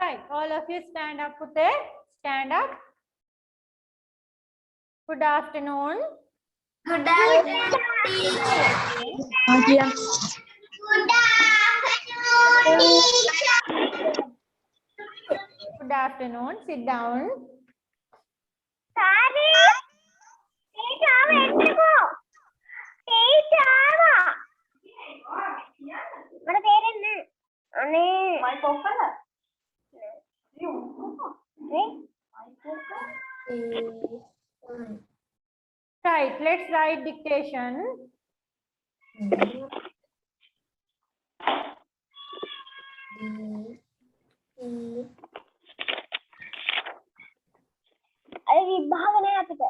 Right. All of you stand up, Pute. Stand up. Good afternoon. Good afternoon, teacher. Good afternoon, teacher. Good afternoon. Sit down. Sorry. Teacher, ఎందుకు? Teacher. మన పేరేంటి? అని. Mic open. Right. Let's write dictation. అది విభాగనే ఆపితే.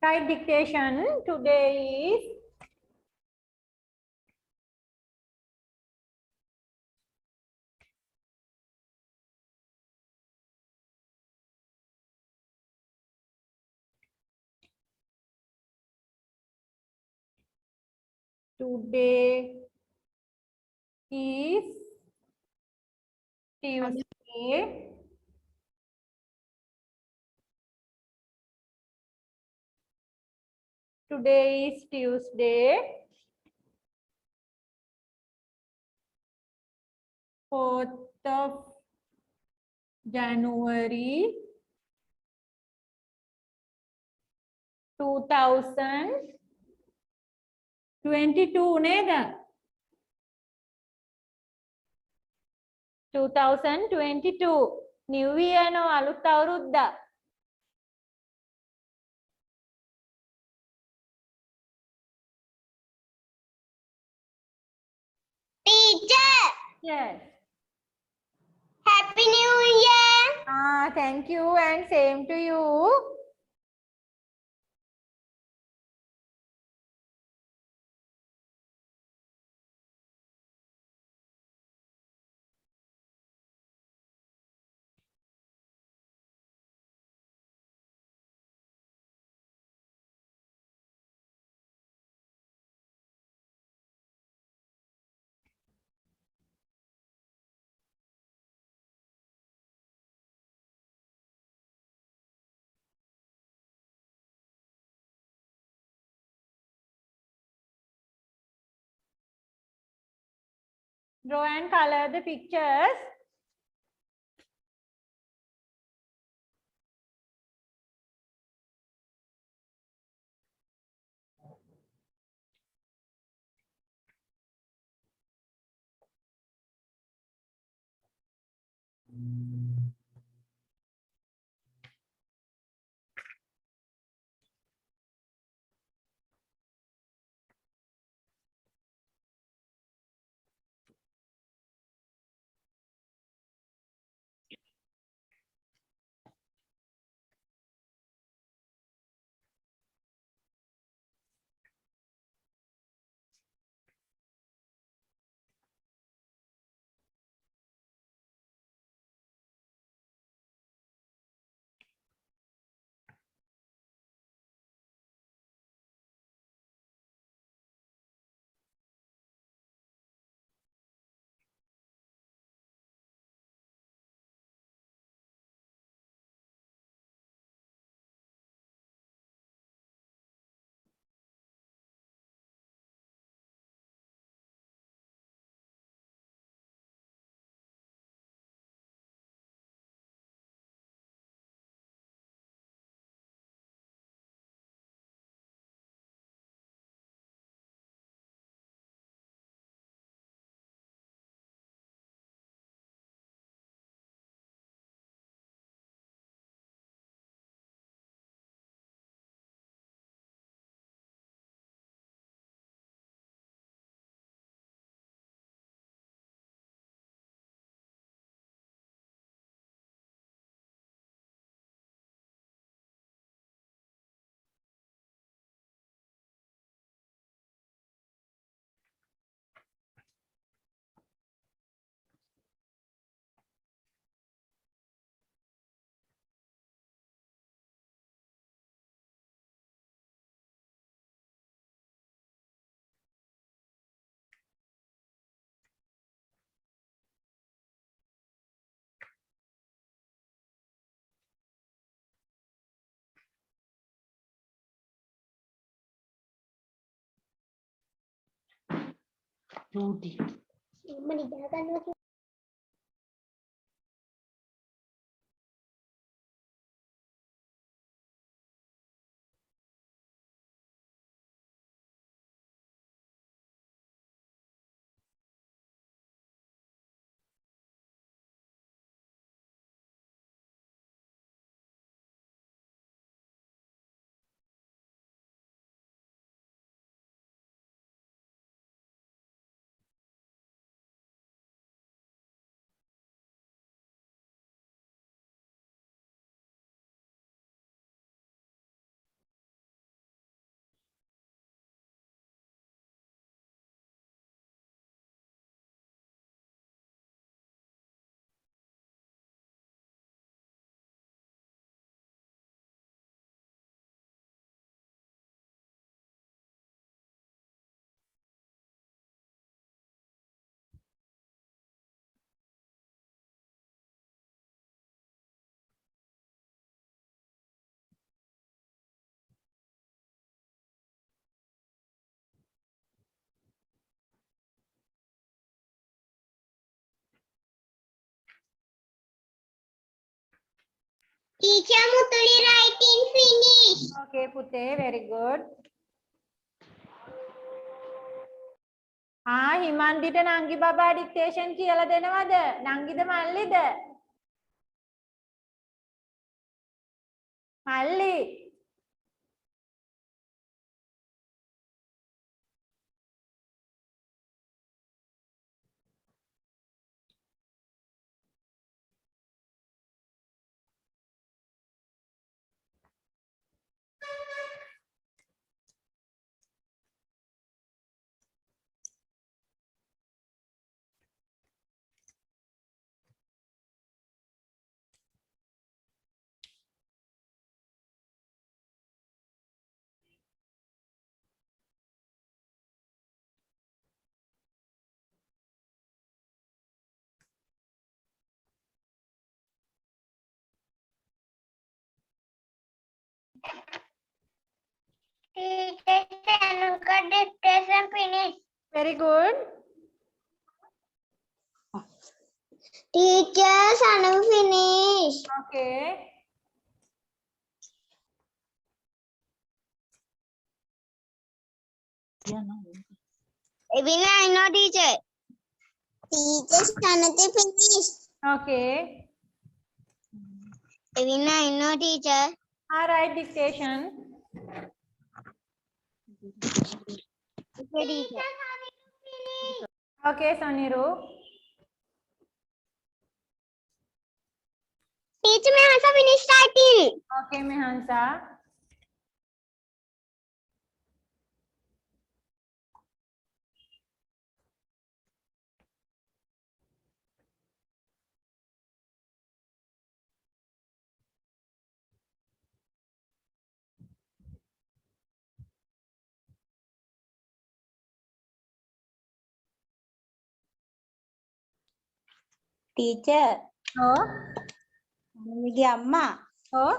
Write dictation. Today is Tuesday. Today is Tuesday. 4th of January 2022 neda 2022 New Year no alut avurudda Teacher. yes Happy New Year. thank you and same to you. Draw and color the pictures. Rudy. Teacher Mutuli writing finish. Okay, Pute, very good. හිමන්දිට නංගි බබා dictation කියලා දෙනවද? නංගිද මල්ලිද? මල්ලි. Teacher Shanuka dictation finish. Very good. Teacher Shanu finish. Okay. Evina I know teacher. Teacher Shanuti finish. Okay. Evina I know teacher. All right, dictation. Okay teacher. Okay, Soniru. Teacher may also finish writing. Okay, Mehansa. Teacher. Oh. මගේ අම්මා. Oh.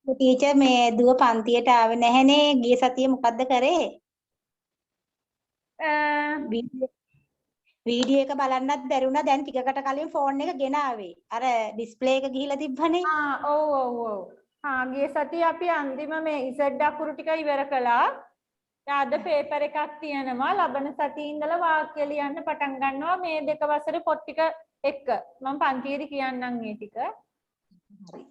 Teacher මේ දුව පන්තියට ආවේ නැහනේ. ගිය සතියේ මොකද්ද කරේ? වීඩියෝ එක බලන්නත් බැරි වුණා. දැන් ටිකකට කලින් ෆෝන් එක ගෙන ආවේ. අර ඩිස්ප්ලේ එක ගිහිලා තිබ්බනේ. ඔව්. ගිය සතියේ අපි අන්තිම මේ ඉසඩ් අකුරු ටික ඉවර කළා. අද පේපර් එකක් තියෙනවා. ලබන සතියේ ඉඳලා වාක්‍ය ලියන්න පටන් ගන්නවා මේ දෙක වසරේ පොත් ටික එක්ක. මම පන්තියේදී කියන්නම් මේ ටික. හරි.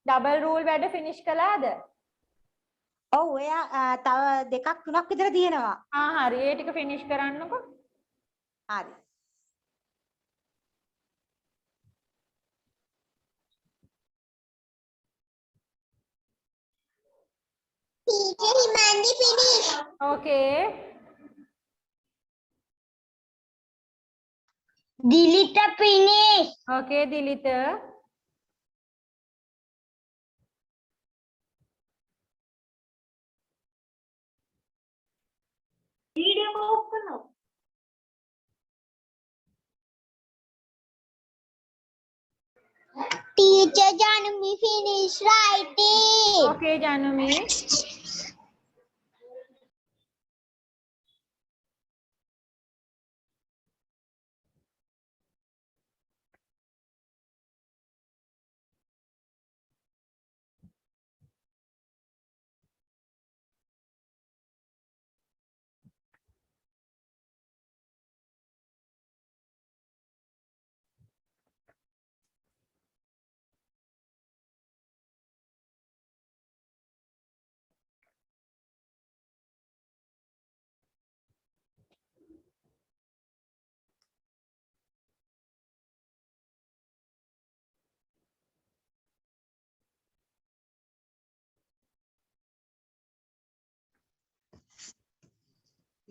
ඩබල් රූල් වැඩ ෆිනිෂ් කළාද? ඔව් එයා තව දෙකක් තුනක් විතර තියෙනවා. හරි. ඒ ටික ෆිනිෂ් කරන්නකෝ. හරි. Teacher Himandi finish. Okay. Dilita finish. Okay, Dilita. Video open up. Teacher Janumi finish writing. Okay, Janumi.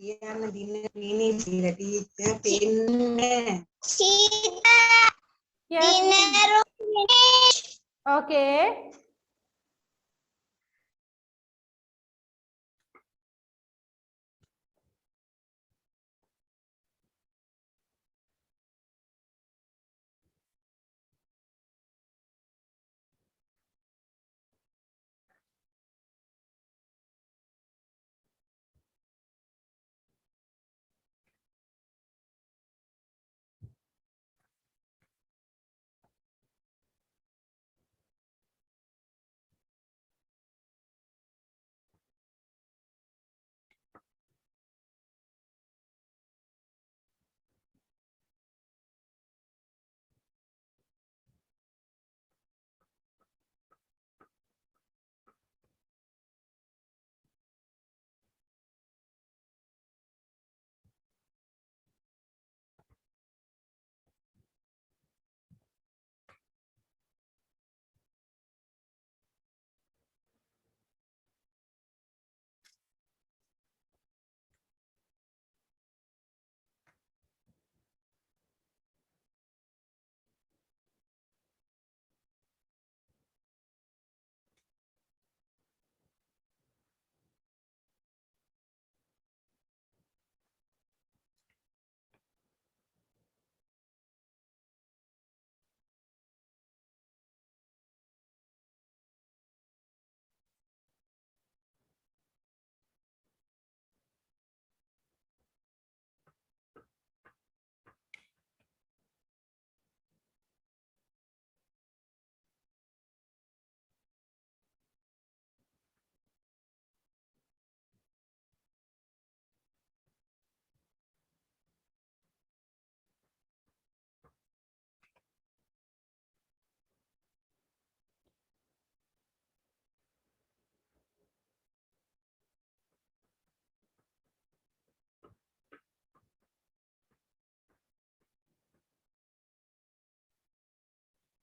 කියන්න දින ෆිනිෂ් එක ටීචර් පෙන්න Sita. Yes. Dinner finish. Okay.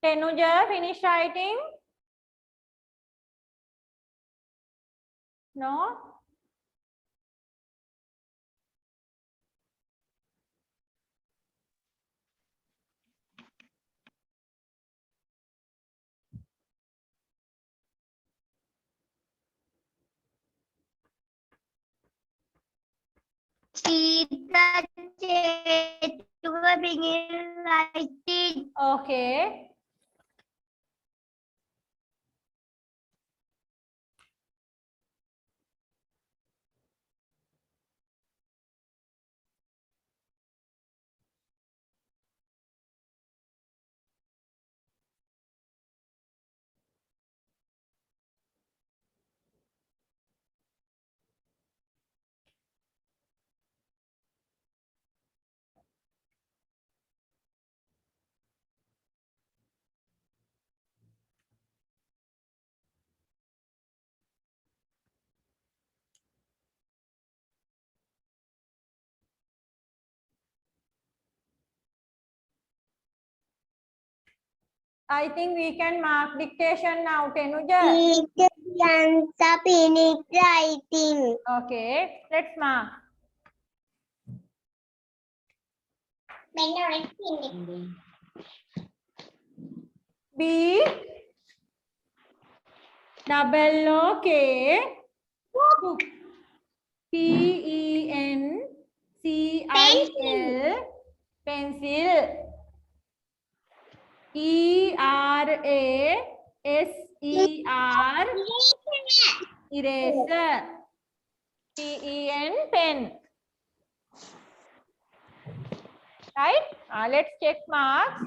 Tenuja, finish writing? No? Sita juga ingin writing. Okay. I think we can mark dictation now, Tenuja. Teacher Yanta finish writing. Okay, let's mark. B double O K book. Pencil pencil. ERASER eraser. PEN pen. Right? Let's check marks.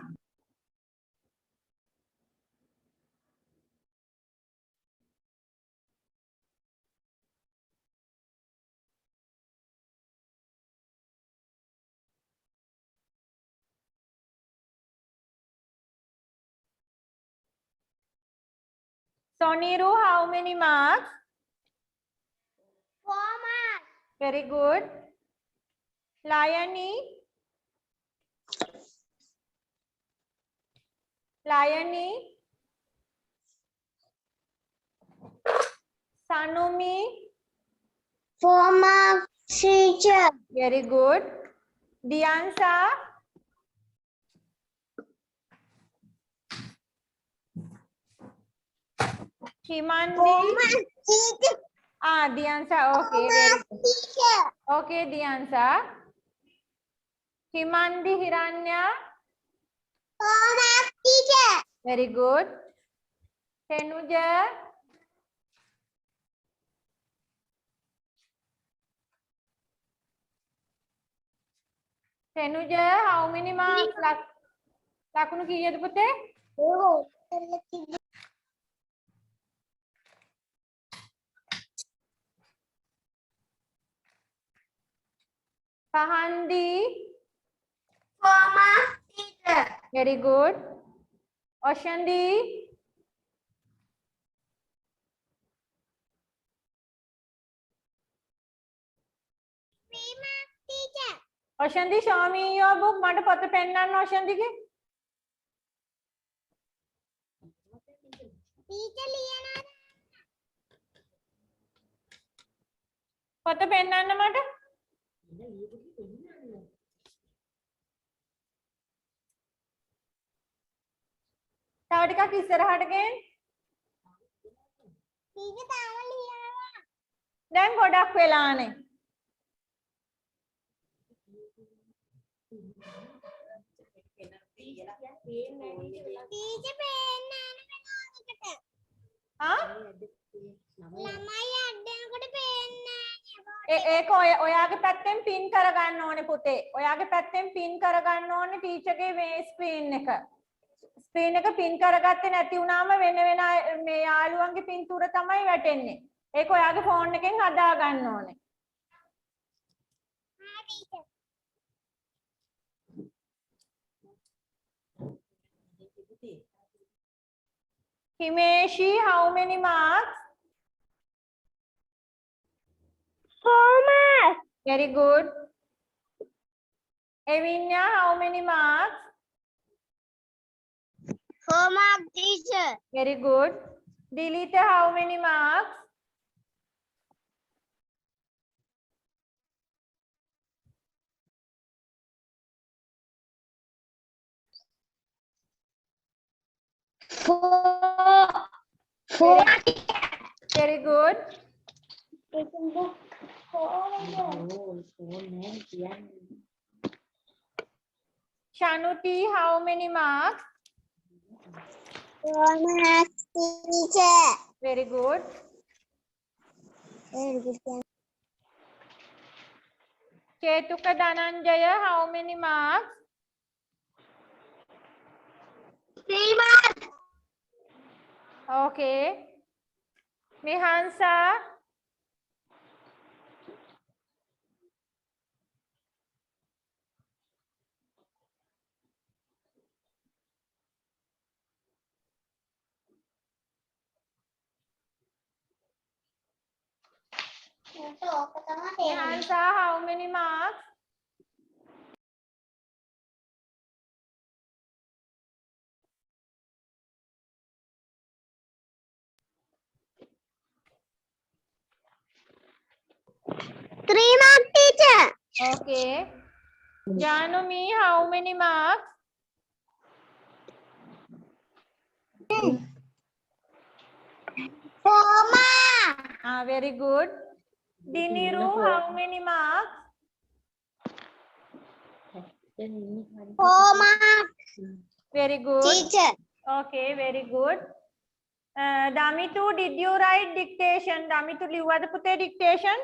Soniru, how many marks? 4 marks. Very good. Liony? Liony? Sanumi? 4 marks. Teacher. Very good. Diansa. Himandi. Teacher. Diansa. Okay, very good. Teacher. Okay, Diansa. Himandi Hiranya. Homework teacher. Very good. Tenuja. Tenuja, how many marks? Lakunu kiyada pute? Oh. Pahandi. Homework teacher. Very good. Oshandi. Homework teacher. Oshandi, show me your book. Mata pata pennan Oshandi ke? Teacher ලියනවා. Pata pennan mata. තව ටිකක් ඉස්සරහට ගෙන්. teacher තාම ලියනවා. දැන් ගොඩක් වෙලානේ. teacher පේන්නේ නැහැ වෙලාවකට. හා? ළමයි අඩනකොට පේන්නේ ඒක ඔයාගේ පැත්තෙන් පින් කරගන්න ඕනේ පුතේ. ඔයාගේ පැත්තෙන් පින් කරගන්න ඕනේ ටීචර්ගේ මේ ස්ක්‍රීන් එක. ස්ක්‍රීන් එක පින් කරගත්තේ නැති වුණාම වෙන වෙන මේ යාළුවන්ගේ පින්තූර තමයි වැටෙන්නේ. ඒක ඔයාගේ ෆෝන් එකෙන් හදා ගන්න ඕනේ. නැහැ. teacher. Himeshi, how many marks? Homework. Very good. Evinya, how many marks? Homework teacher. Very good. Dilita, how many marks? Four. Very good. Shanuti, how many marks? Homework teacher. Very good. Very good. Chetuka Dhananjaya, how many marks? 3 marks. Okay. Mihansa. Mihansa, how many marks? Three mark teacher. Okay. Janumi, how many marks? Four marks. Very good. Diniru, how many marks? Four marks. Very good. Teacher. Okay, very good. Damitu, did you write dictation? Damitu, liwada pute dictation?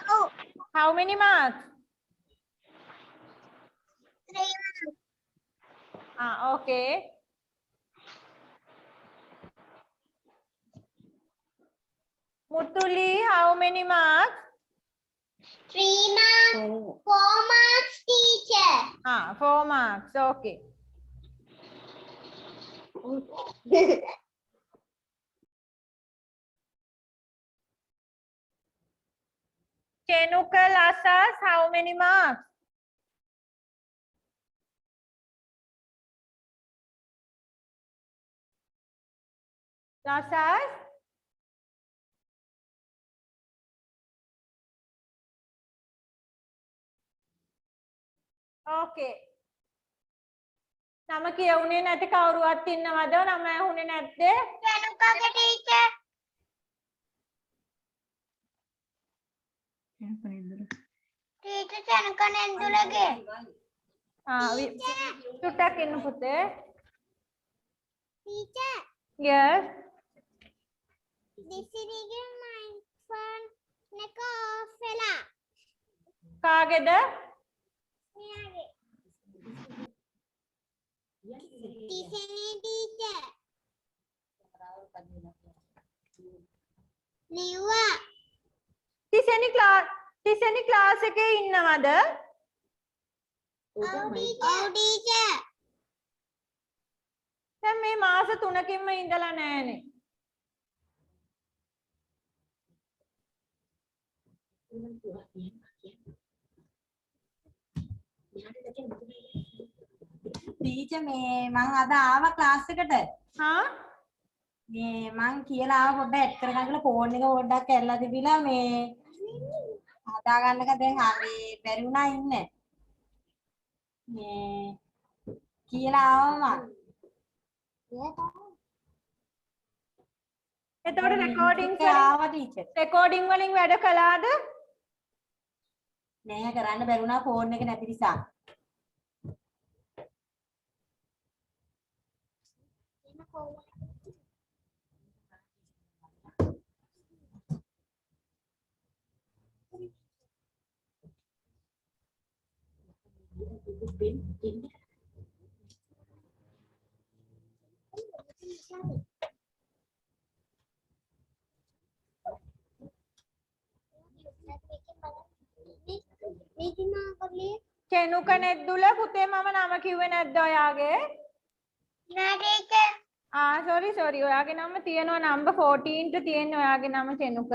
Oh. How many marks? 3 marks. Okay. Mutuli, how many marks? 3 marks. 4 marks teacher. 4 marks. Okay. Chenukal Asas, how many marks? Asas? Okay. නම කියුනේ නැති කවුරුවත් ඉන්නවද? නම ඇහුනේ නැත්තේ? චනුකගේ teacher. Teacher Chanuka නෙන්දුලගේ. චුට්ටක් ඉන්න පුතේ. Teacher. Yes. දිසිරිගේ microphone එක ඔෆ් වෙලා. කාගේද? මෙයාගේ. තිසෙනේ ටීචර්. නිවා. තිසෙනි ක්ලාස් එකේ ඉන්නවද? ඔව් ටීචර්. දැන් මේ මාස 3කින්ම ඉඳලා නැහනේ. ටීචර් මේ මං අද ආවා ක්ලාස් එකට. හා? මේ මං කියලා ආව පොඩ්ඩක් ඇඩ් කරගන්න කියලා ෆෝන් එක පොඩ්ඩක් ඇල්ලලා තිබිලා මේ හදා ගන්න එක දැන් මේ බැරි වුණා ඉන්න. මේ කියලා ආවා මං. එතකොට ආවා ටීචර්. රෙකෝඩින් වලින් වැඩ කළාද? නෑ කරන්න බැරි වුණා ෆෝන් එක නැති නිසා. චෙනුක නෙද්දුල පුතේ මම නම කිව්වේ නැද්ද ඔයාගේ? නෑ ටීචර්. sorry ඔයාගේ නම තියෙනවා number 14 ට තියෙන්නේ ඔයාගේ නම චෙනුක.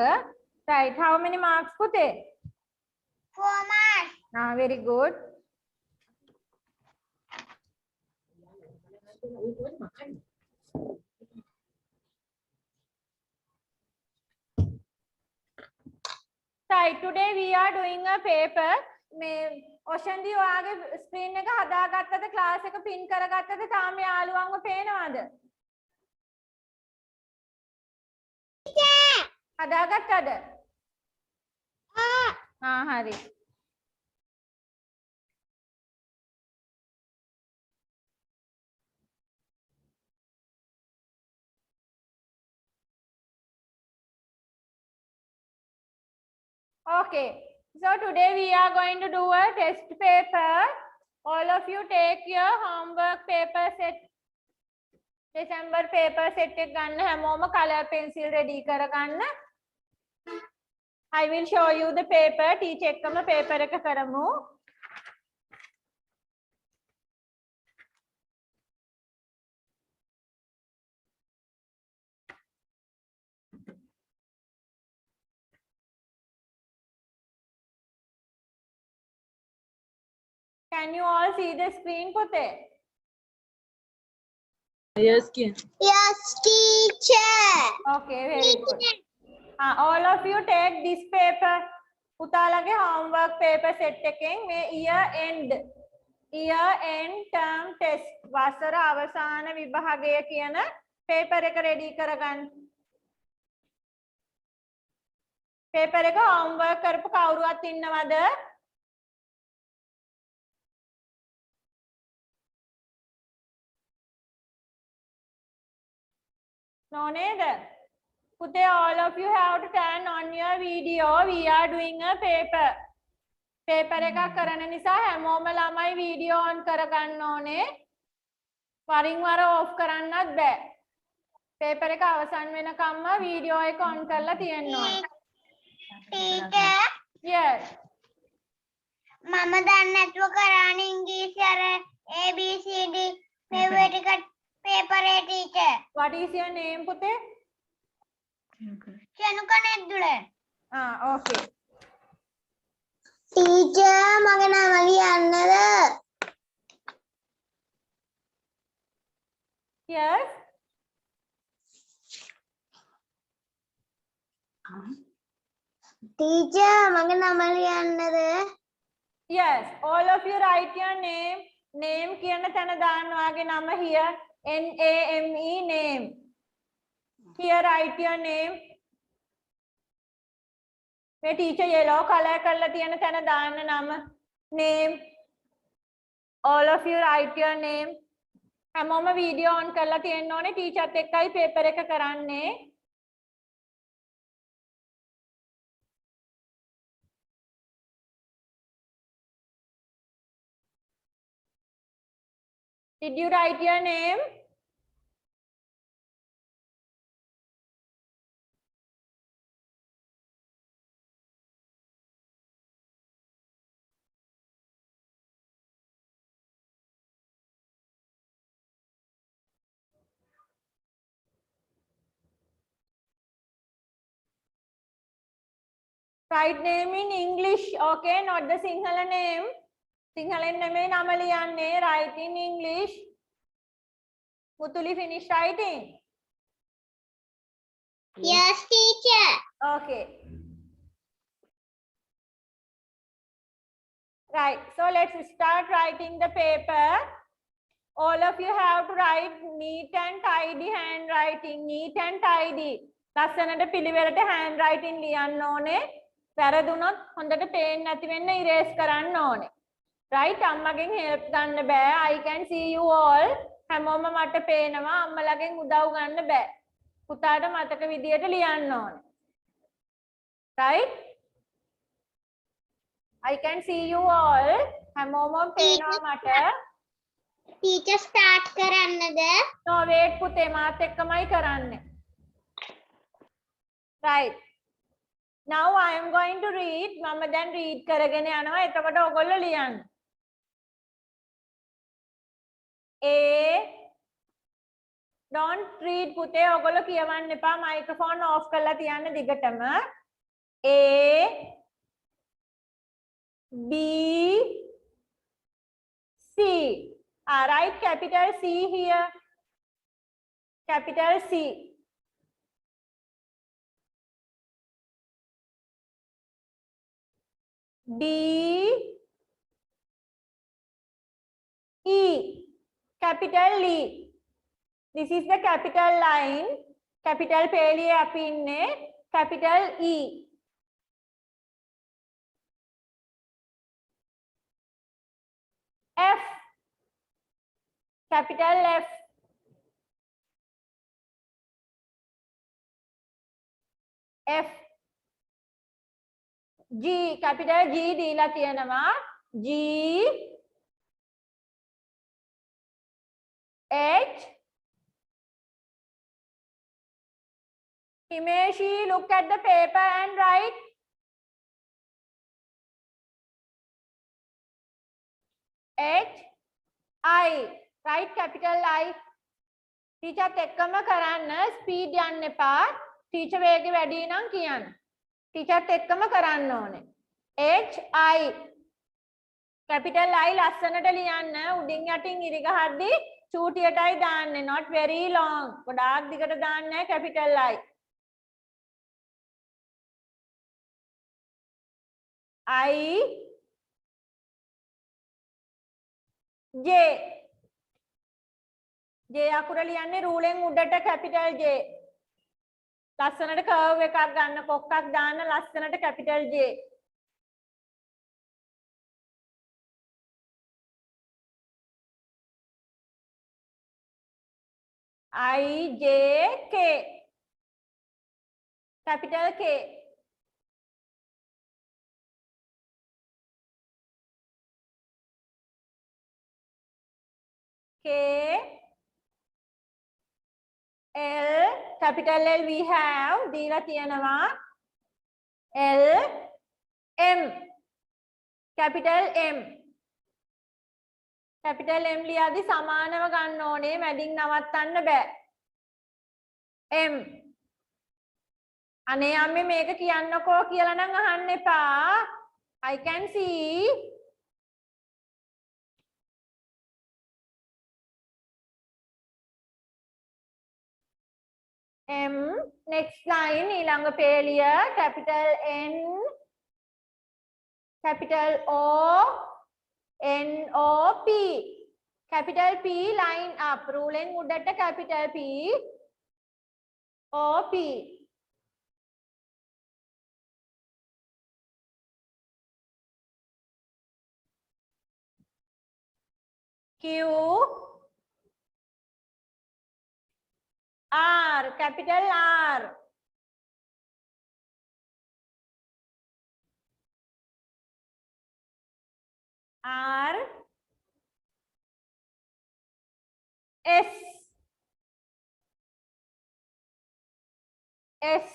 Right, how many marks පුතේ? 4 marks. Very good. Right, today we are doing a paper. මේ ඔෂන්දි ඔයාගේ ස්ක්‍රීන් එක හදාගත්තද ක්ලාස් එක පින් කරගත්තද තාම යාළුවන්ව පේනවද? හදාගත්තද? හරි. Okay, so today we are going to do a test paper. All of you take your homework paper set. December paper set එක ගන්න හැමෝම color pencil ready කරගන්න. I will show you the paper. teacher එක්කම paper එක කරමු. Can you all see the screen පුතේ? Yes, Kian. Yes, teacher. Okay, very good. All of you take this paper. පුතාලගේ homework paper set එකෙන් මේ year end term test වසර අවසාන විභාගය කියන paper එක ready කරගන්න. paper එක homework කරපු කවුරුවත් ඉන්නවද? No neda. Pute, all of you have to turn on your video. We are doing a paper. Paper එකක් කරන නිසා හැමෝම ළමයි video on කරගන්න ඕනේ. වරින් වර off කරන්නත් බෑ. paper එක අවසන් වෙනකම්ම video එක on කරලා තියෙන්න ඕනේ. Teacher. Yes. මම දන්නේ නැතුව කරාන ඉංග්‍රීසි අර ABCD favorite paper teacher. What is your name පුතේ? චනුක නෙද්දුල. Okay. Teacher මගේ නම ලියන්නද? Yes. Teacher මගේ නම ලියන්නද? Yes, all of you write your name. Name කියන තැන දාන්න ඔයාගේ නම here. NAME name. Here write your name. මේ teacher yellow color කරලා තියෙන තැන දාන්න නම. Name. All of you write your name. හැමෝම video on කරලා තියෙන්න ඕනේ. teacher එක්කයි paper එක කරන්නේ. Did you write your name? Write name in English, okay, not the Sinhala name. Sinhalen නෙමෙයි නම ලියන්නේ. Write in English. Mutuli finish writing. Yes, teacher. Okay. Right. So let's start writing the paper. All of you have to write neat and tidy handwriting. Neat and tidy. ලස්සනට පිළිවෙලට handwriting ලියන්න ඕනේ. වැරදුනොත් හොඳට පේන්නේ නැති වෙන්න erase කරන්න ඕනේ. Right? අම්මගෙන් help ගන්න බෑ. I can see you all. හැමෝම මට පේනවා. අම්මලාගෙන් උදව් ගන්න බෑ. පුතාට මතක විදියට ලියන්න ඕනේ. Right? I can see you all. හැමෝම පේනවා මට. Teacher start කරන්නද? No, wait පුතේ මාත් එක්කමයි කරන්නේ. Right. Now I am going to read. මම දැන් read කරගෙන යනවා. එතකොට ඔයගොල්ලෝ ලියන්න. A. Don't read පුතේ. ඔයගොල්ලෝ කියවන්න එපා. microphone off කරලා තියන්න දිගටම. A. B. C. Write capital C here. Capital C. D. E. Capital E. This is the capital line. Capital පේලියේ අපි ඉන්නේ. Capital E. F. Capital F. F. G. Capital G දීලා තියෙනවා. G. H. Himeshi, look at the paper and write. H. I. Write capital I. Teacher එක්කම කරන්න. Speed යන්න එපා. Teacher වේගෙ වැඩි නම් කියන්න. Teacher එක්කම කරන්න ඕනේ. H. I. Capital I ලස්සනට ලියන්න. උඩින් යටින් ඉරිගහද්දි චූටියටයි දාන්නේ. Not very long. ගොඩාක් දිගට දාන්නේ capital I. I. J. J අකුර ලියන්නේ රූලෙන් උඩට capital J. ලස්සනට curve එකක් ගන්න කොක්කක් දාන්න ලස්සනට capital J. I, J, K. Capital K. K. L. Capital L we have. දීලා තියෙනවා. L. M. Capital M. Capital M ලියද්දි සමානව ගන්න ඕනේ. මැදින් නවත්තන්න බෑ. M. අනේ අම්මේ මේක කියන්නකෝ කියලා නම් අහන්න එපා. I can see. M. Next line ඊළඟ පේලිය capital N. capital O, N O P. Capital P line up. Ruling wood at a capital P, O P. Q, R, capital R. R, S, S.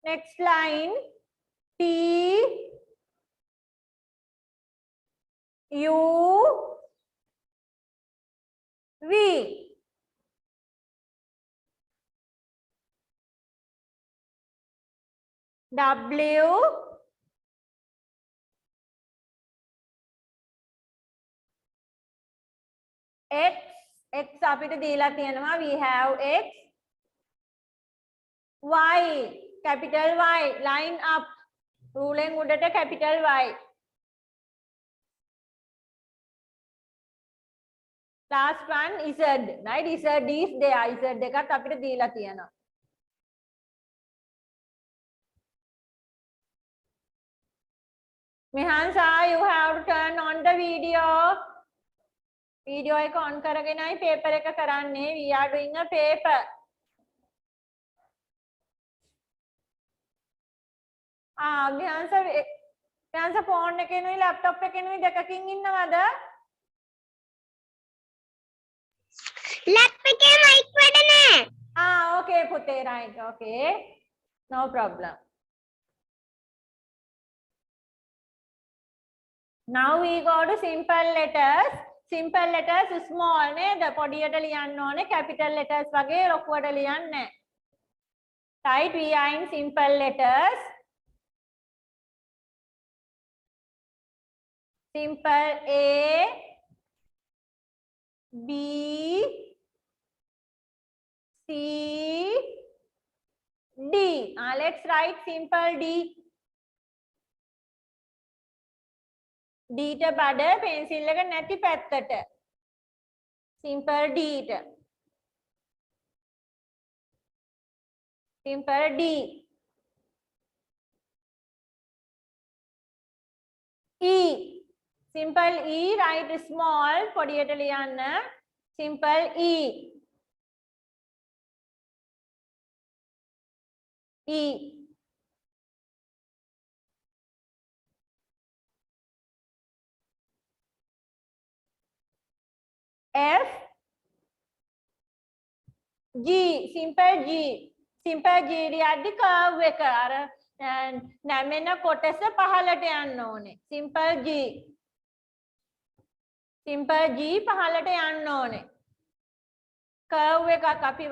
Next line, T, U, V. W, X, X අපිට දීලා තියෙනවා, we have X, Y, capital Y, line up, ruling උඩට capital Y. Last one, Z, right? Z is there, Z එකත් අපිට දීලා තියෙනවා. Mihansa, you have to turn on the video. Video එක on කරගෙනයි paper එක කරන්නේ. We are doing a paper. Mihansa phone එකේනුයි laptop එකේනුයි දෙකකින් ඉන්නවද? laptop එකේ mic වැඩ නැහැ. Okay පුතේ, right, okay. No problem. Now we go to simple letters. Simple letters small නේද? පොඩියට ලියන්න ඕනේ. Capital letters වගේ ලොකුවට ලියන්න නැහැ. Right, we are in simple letters. Simple A, B, C, D. Let's write simple D. D ට බඩ pencil එක නැති පැත්තට. Simple D ට. Simple D. E. Simple E, write small, පොඩියට ලියන්න. Simple E. E. F, G, simple G. Simple G ලියද්දි curve එක අර නැමෙන කොටස පහළට යන්න ඕනේ. Simple G. Simple G පහළට යන්න ඕනේ. curve එකක් අපි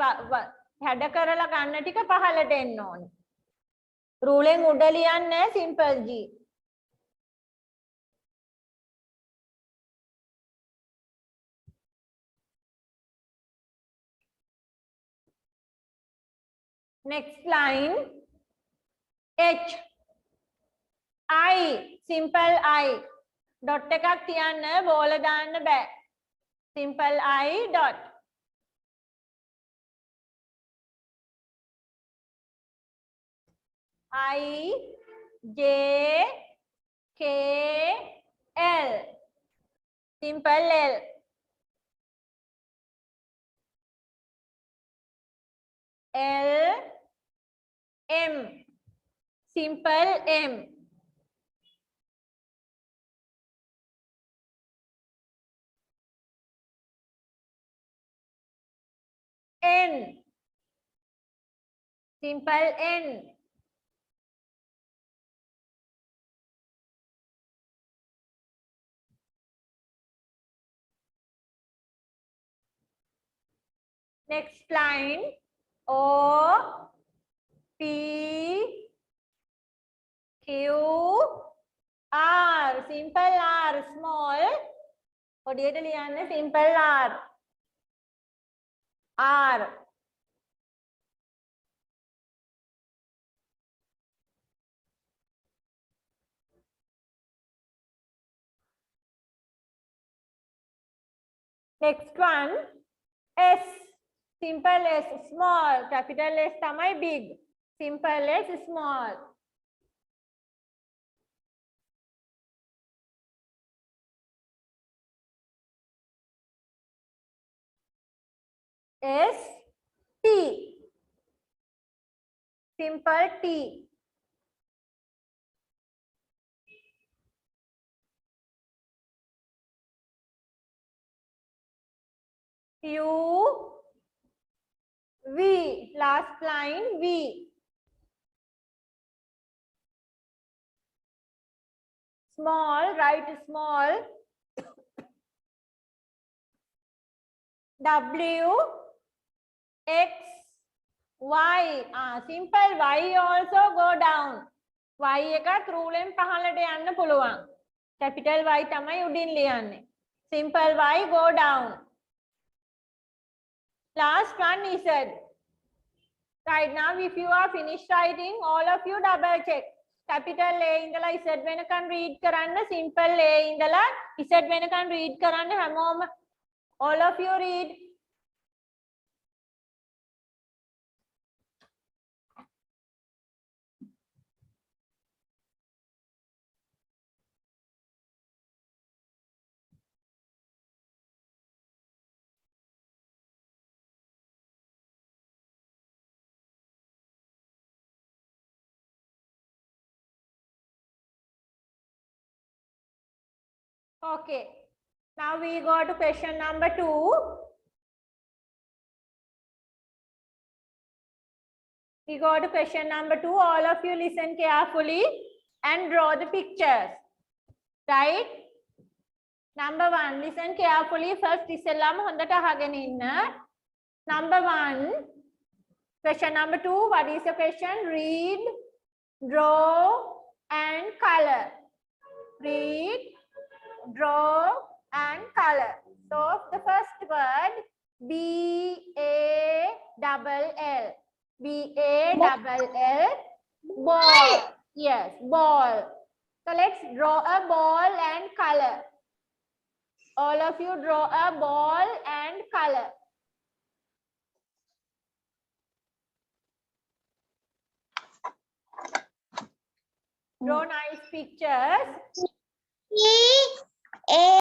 හැඩ කරලා ගන්න ටික පහළට එන්න ඕනේ. ruling උඩ ලියන්නේ simple G. Next line, H, I, simple I. Dot එකක් තියන්න, බෝල දාන්න බෑ. Simple I dot. I, J, K, L. Simple L. L, M. Simple M. N. Simple N. Next line, O, P, Q, R. Simple R, small. පොඩියට ලියන්න simple R. R. Next one, S. Simple S, small. Capital S tamai big. Simple S, small. S, T. Simple T. U, V. Last line, V. Small, write small. W, X, Y. Simple Y also go down. Y එකත් රූලෙන් පහළට යන්න පුළුවන්. Capital Y තමයි උඩින් ලියන්නේ. Simple Y go down. Last one is Z. Right now, if you are finished writing, all of you double check. Capital A ඉඳලා Z වෙනකන් read කරන්න. Simple A ඉඳලා Z වෙනකන් read කරන්න හැමෝම. All of you read. Okay. Now we go to question number 2. We go to question number 2. All of you listen carefully and draw the pictures. Right? Number 1. Listen carefully. First, ඉස්සෙල්ලාම හොඳට අහගෙන ඉන්න. Number 1. Question number 2. What is the question? Read, draw, and color. Read, draw, and color. So the first word, B-A-double-L. B-A-double-L. Ball. Yes, ball. So let's draw a ball and color. All of you draw a ball and color. Draw nice pictures. A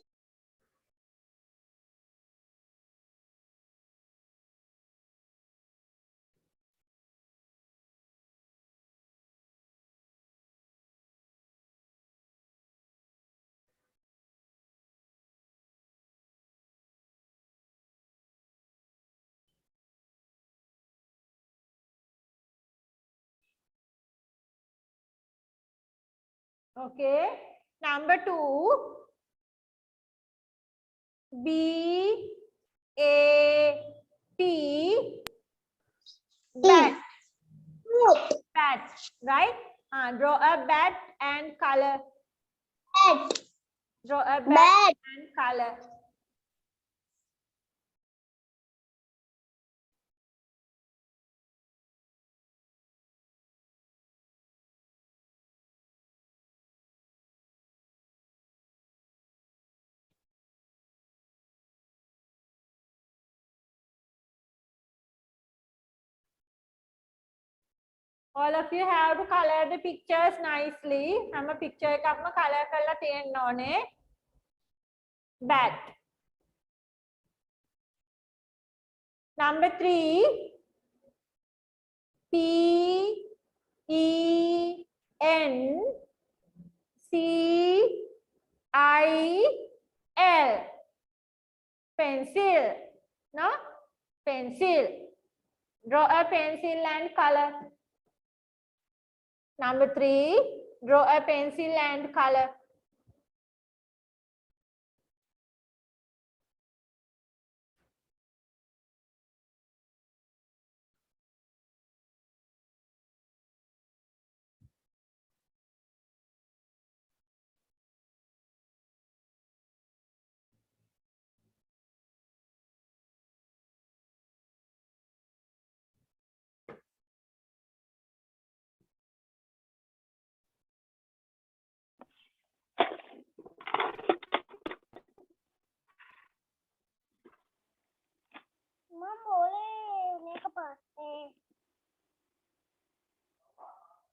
Okay. Number 2. B-A-T. Bat. Bat. Right? Draw a bat and color. Draw a bat and color. All of you have to color the pictures nicely. හැම picture එකක්ම color කරලා තියෙන්න ඕනේ. Bat. Number 3. P-E-N-C-I-L. Pencil. No? Pencil. Draw a pencil and color. Number 3, draw a pencil and color.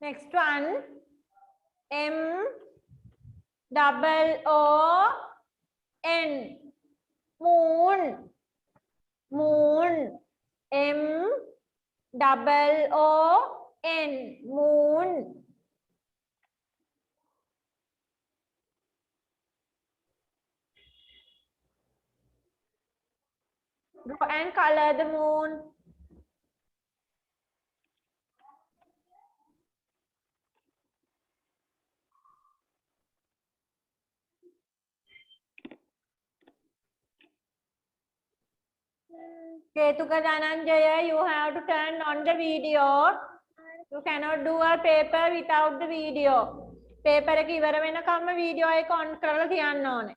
Next one. M double O N. Moon. Moon. M double O N. Moon. Draw and color the moon. Ketuka Dhananjaya, you have to turn on the video. You cannot do a paper without the video. Paper එක ඉවර වෙනකම්ම video එක on කරලා තියන්න ඕනේ.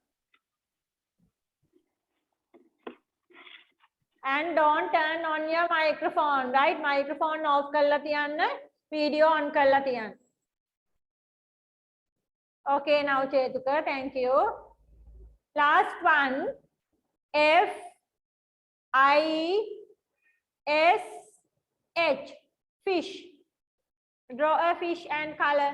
And don't turn on your microphone, right? Microphone off කරලා තියන්න, video on කරලා තියන්න. Okay, now Chetuka, thank you. Last one. F I S H. Fish. Draw a fish and color.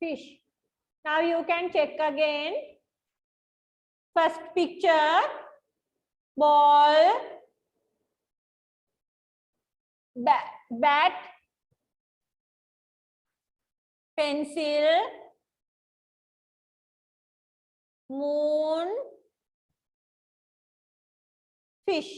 Fish. Now you can check again. First picture, ball, bat, pencil, moon, fish.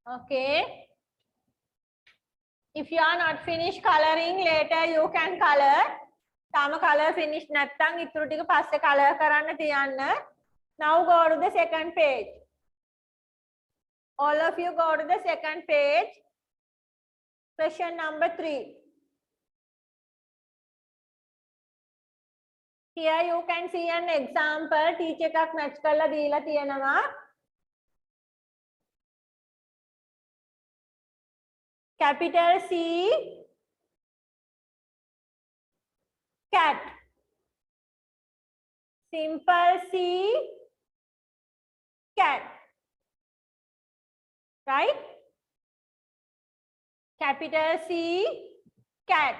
Okay. If you are not finished coloring, later you can color. Tama color finish නැත්තම් ඉතුරු ටික පස්සේ color කරන්න තියන්න. Now go to the second page. All of you go to the second page. Question number 3. Here you can see an example. Teacher එකක් match කරලා දීලා තියෙනවා. Capital C, cat. Simple C, cat. Right? Capital C, cat.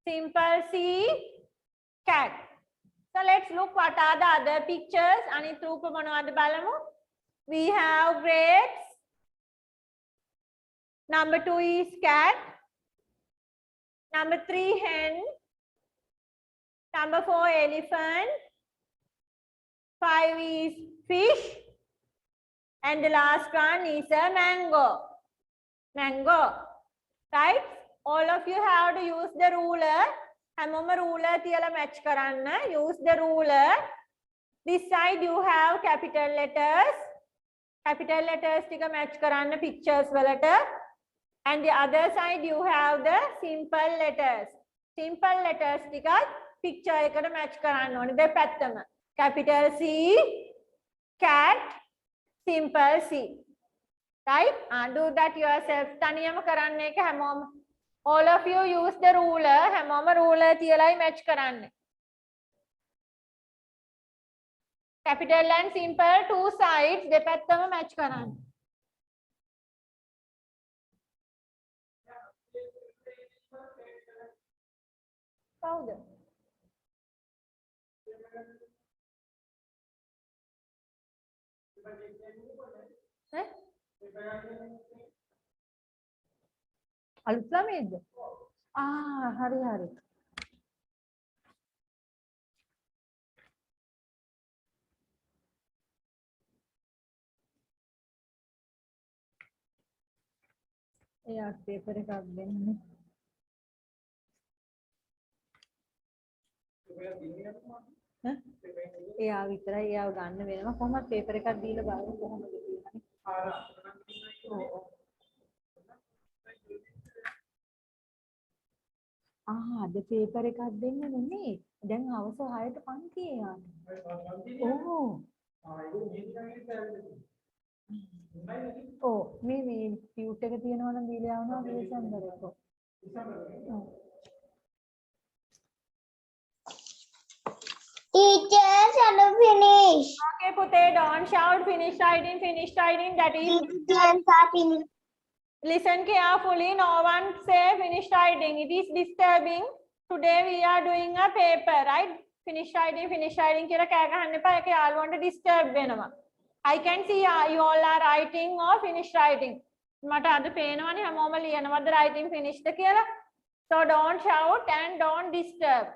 Simple C, cat. So let's look what are the other pictures. Anith roopa monawada balamu. We have grapes. Number 2 is cat. Number 3 hen. Number 4 elephant. 5 is fish. And the last one is a mango. Mango. Right? All of you have to use the ruler. Hamoma ruler tiyala match karanna. Use the ruler. This side you have capital letters. Capital letters tika match karanna pictures walata. And the other side you have the simple letters. Simple letters tika picture ekata match karanna one depattama. Capital C, cat, simple C. Right? Do that yourself. Taniyama karanne එක හැමෝම. All of you use the ruler. හැමෝම ruler තියලායි match කරන්නේ. Capital and simple two sides දෙපැත්තම match කරන්න. කවුද? අලුත් ළමයිද? හරි හරි. එයාට පේපර් එකක් දෙන්න. එයා විතරයි එයාව ගන්න වෙනවා කොහොමද පේපර් එකක් දීලා බලන්න කොහොමද කියලා. අද පේපර් එකක් දෙන්න නෙමෙයි. දැන් හවස 6ට පන්තියේ යන්න. ඕ. ඔව් මේ ටියුට් එක තියෙනවා නම් දීලා යවනවා ඩිසෙම්බර් එක. Teacher, shall we finish? Okay, Pute, don't shout. Finish writing. Finish writing. That is. Finish. Listen carefully. No one say finish writing. It is disturbing. Today we are doing a paper, right? Finish writing. Finish writing. Kira kaya kahanne pa ek all want to disturb වෙනවා. I can see you all are writing or finish writing. මට අද පේනවනේ හැමෝම ලියනවද writing finish ද කියලා. So don't shout and don't disturb.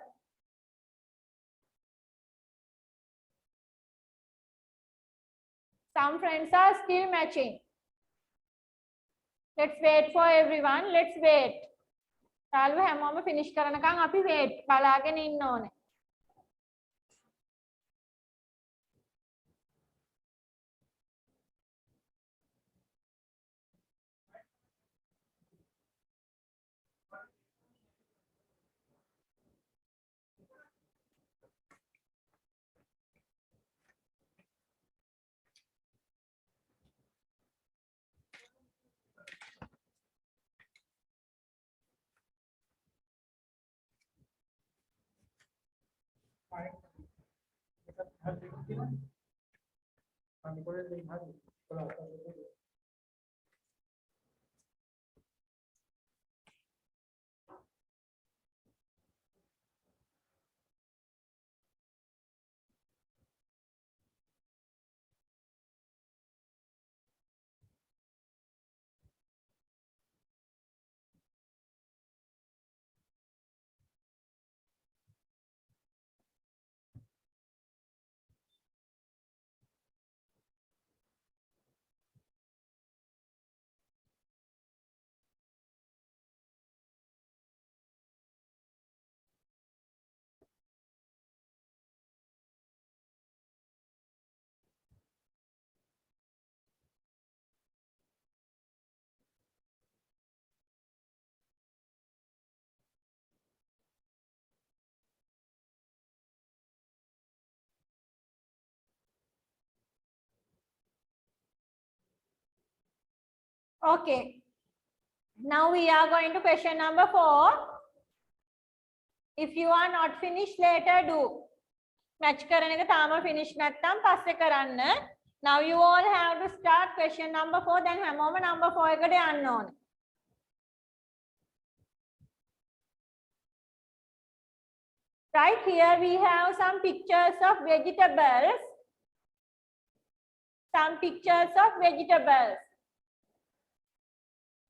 Some friends are still matching. Let's wait for everyone. Let's wait. යාළුවෝ හැමෝම finish කරනකම් අපි wait බලාගෙන ඉන්න ඕනේ. Okay. Now we are going to question number 4. If you are not finished, later do. Match කරන එක තාම finish නැත්නම් පස්සේ කරන්න. Now you all have to start question number 4. Then හැමෝම number 4 එකට යන්න ඕනේ. Right here we have some pictures of vegetables. Some pictures of vegetables.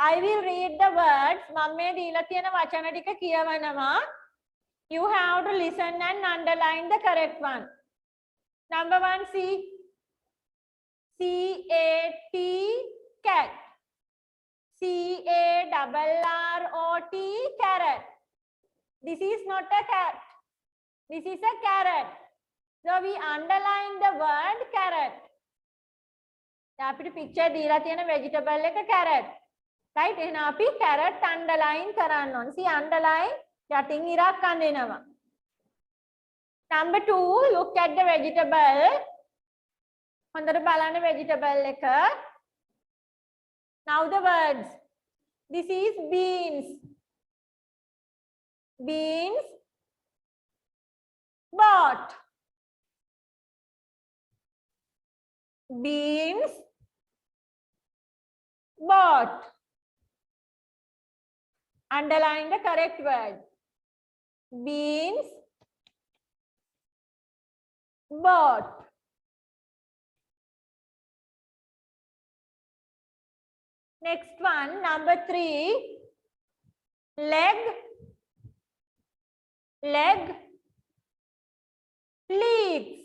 I will read the words. මම මේ දීලා තියෙන වචන ටික කියවනවා. You have to listen and underline the correct one. Number 1, C. C-A-T, cat. C-A-R-R-O-T, carrot. This is not a cat. This is a carrot. So we underline the word carrot. අපිට picture දීලා තියෙන vegetable එක carrot. Right? එහෙනම් අපි carrot underline කරන්න ඕනේ. See underline යටින් ඉරක් අඳිනවා. Number 2, look at the vegetable. හොඳට බලන්න vegetable එක. Now the words. This is beans. Beans bought. Beans bought. Underline the correct word. Beans bought. Next one, number 3. Leg leg, legs.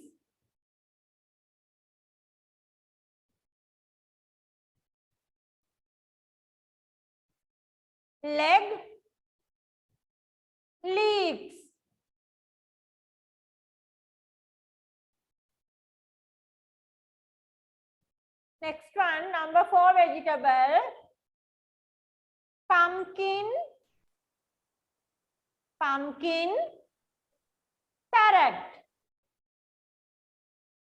Leg, legs. Next one, number 4 vegetable. Pumpkin, pumpkin, parrot,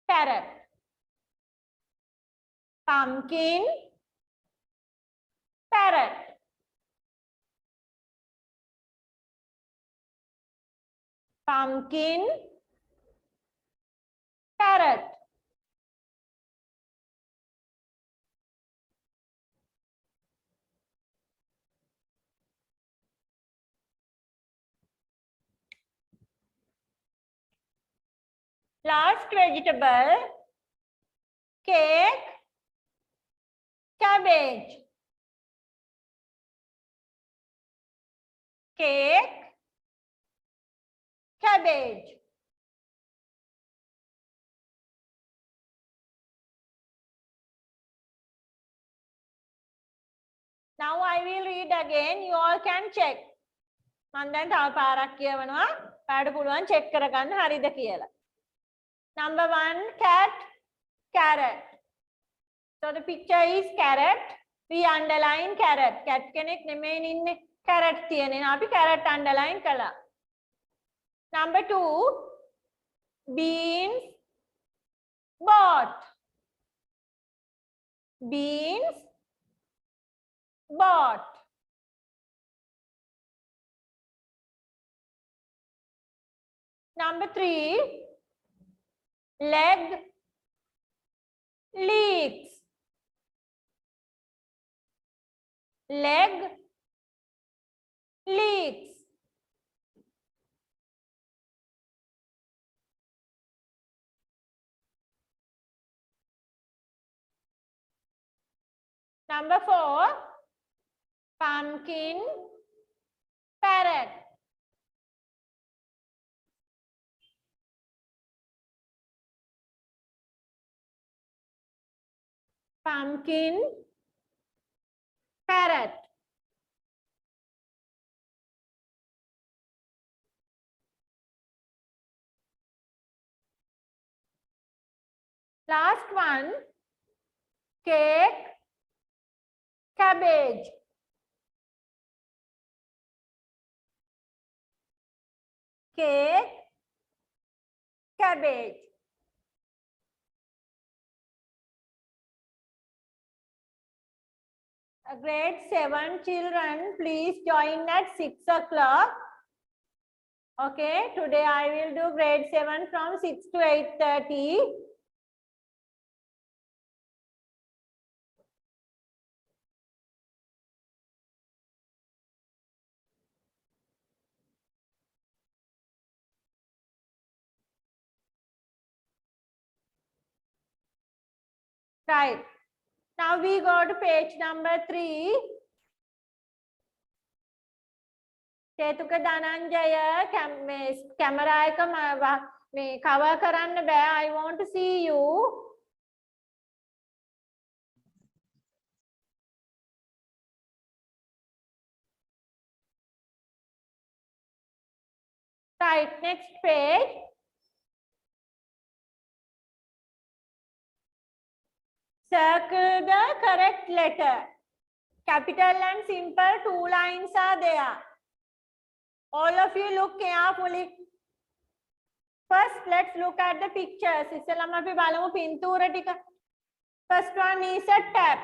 parrot. Pumpkin, parrot. Pumpkin, parrot. Last vegetable, cake, cabbage. Cake, cabbage. Now I will read again. You all can check. මම දැන් තව පාරක් කියවනවා. ඔයාලට පුළුවන් check කරගන්න හරිද කියලා. Number 1, cat, carrot. So the picture is carrot. We underline carrot. Cat කෙනෙක් නෙමෙයි ඉන්නේ. Carrot තියෙනවා. අපි carrot underline කළා. Number 2, beans, bought. Beans, bought. Number 3, leg, legs. Leg, legs. Number 4, pumpkin, parrot. Pumpkin, parrot. Last one, cake, cabbage. Cake, cabbage. Grade 7 children, please join at 6 o'clock. Okay, today I will do grade 7 from 6 to 8:30. Right. Now we go to page number 3. Chethuka Dhananjaya camera එක මේ cover කරන්න බෑ. I want to see you. Right, next page. Circle the correct letter. Capital and simple, 2 lines are there. All of you look carefully. First, let's look at the pictures. ඉස්සෙල්ලාම අපි බලමු පින්තූර ටික. First one is a tap.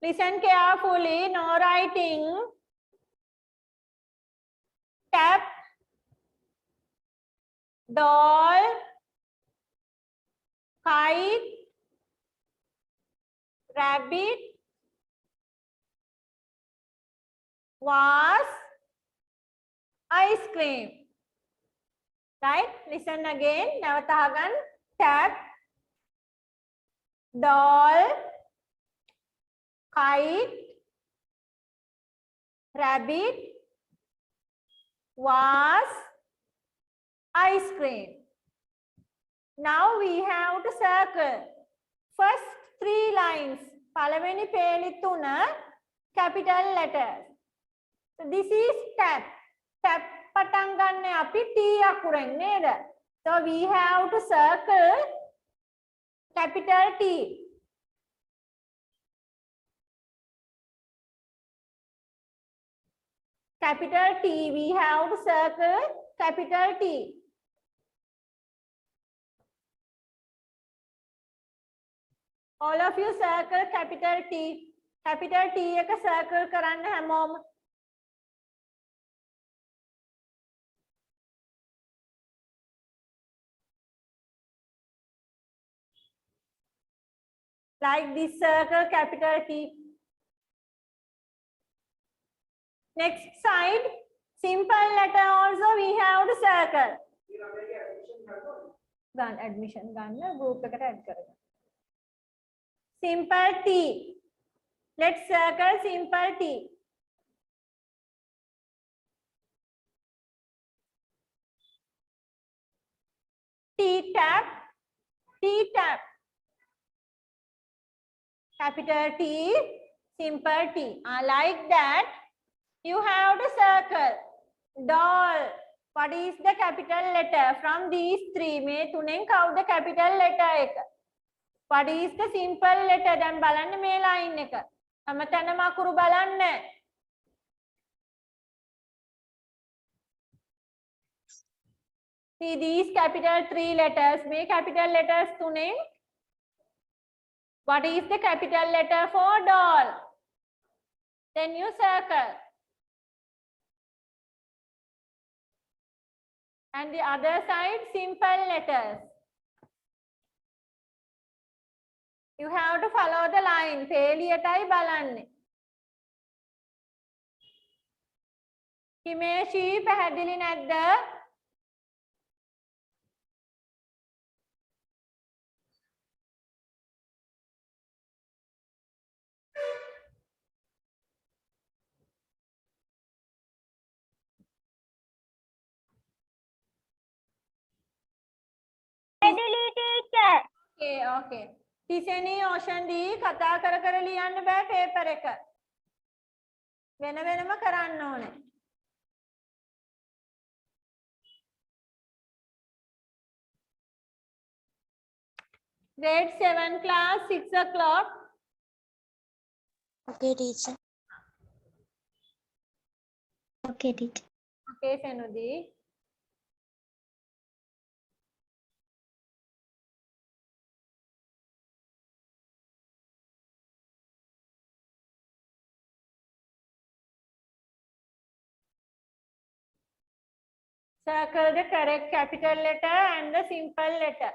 Listen carefully, no writing. Tap, doll, kite, rabbit, vase, ice cream. Right? Listen again. නැවත අහගන්න. Tap, doll, kite, rabbit, vase, ice cream. Now we have to circle first 3 lines. පළවෙනි පේලි තුන capital letters. So this is tap. Tap පටන් ගන්න අපි T අකුරෙන් නේද? So we have to circle capital T. Capital T, we have to circle capital T. All of you circle capital T. Capital T එක circle කරන්න හැමෝම. Like this circle capital T. Next side, simple letter also we have to circle. Admission group eකට add කරගන්න. Simple T. Let's circle simple T. T tap, T tap. Capital T, simple T. Like that, you have to circle. Doll. What is the capital letter? From these 3, මේ තුනෙන් කවුද capital letter එක? What is the simple letter? දැන් බලන්න මේ line එක. හැමතැනම අකුරු බලන්න. See these capital 3 letters. මේ capital letters තුනෙන් what is the capital letter for doll? Then you circle. And the other side, simple letters. You have to follow the line. පේලියටයි බලන්නේ. හිමේෂී පැහැදිලි නැද්ද? Okay, okay. තිසෙනී ඕෂන්දී කතා කර කර ලියන්න බෑ පේපර් එක. වෙන වෙනම කරන්න ඕනේ. Grade 7 class 6 o'clock. Okay, teacher. Okay, teacher. Okay, Senudi. Circle the correct capital letter and the simple letter.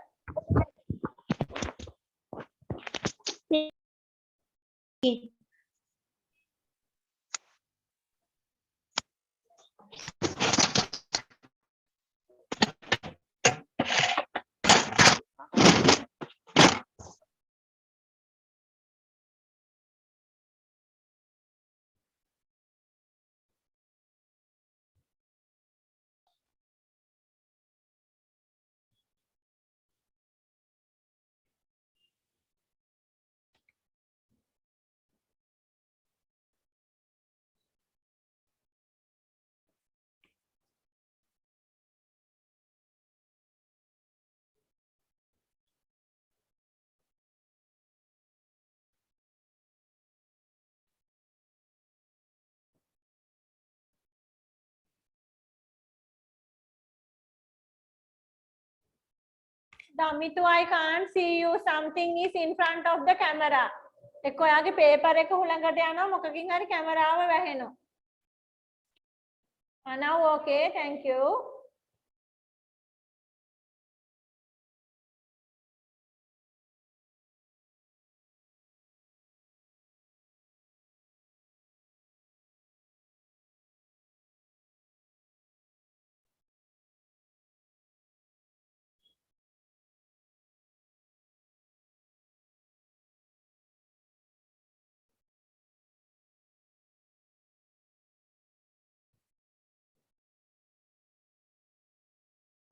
Damitu, I can't see you. Something is in front of the camera. එක්ක ඔයාගේ paper එක හුලඟට යනවා මොකකින් හරි කැමරාව වැහෙනවා. Now okay, thank you.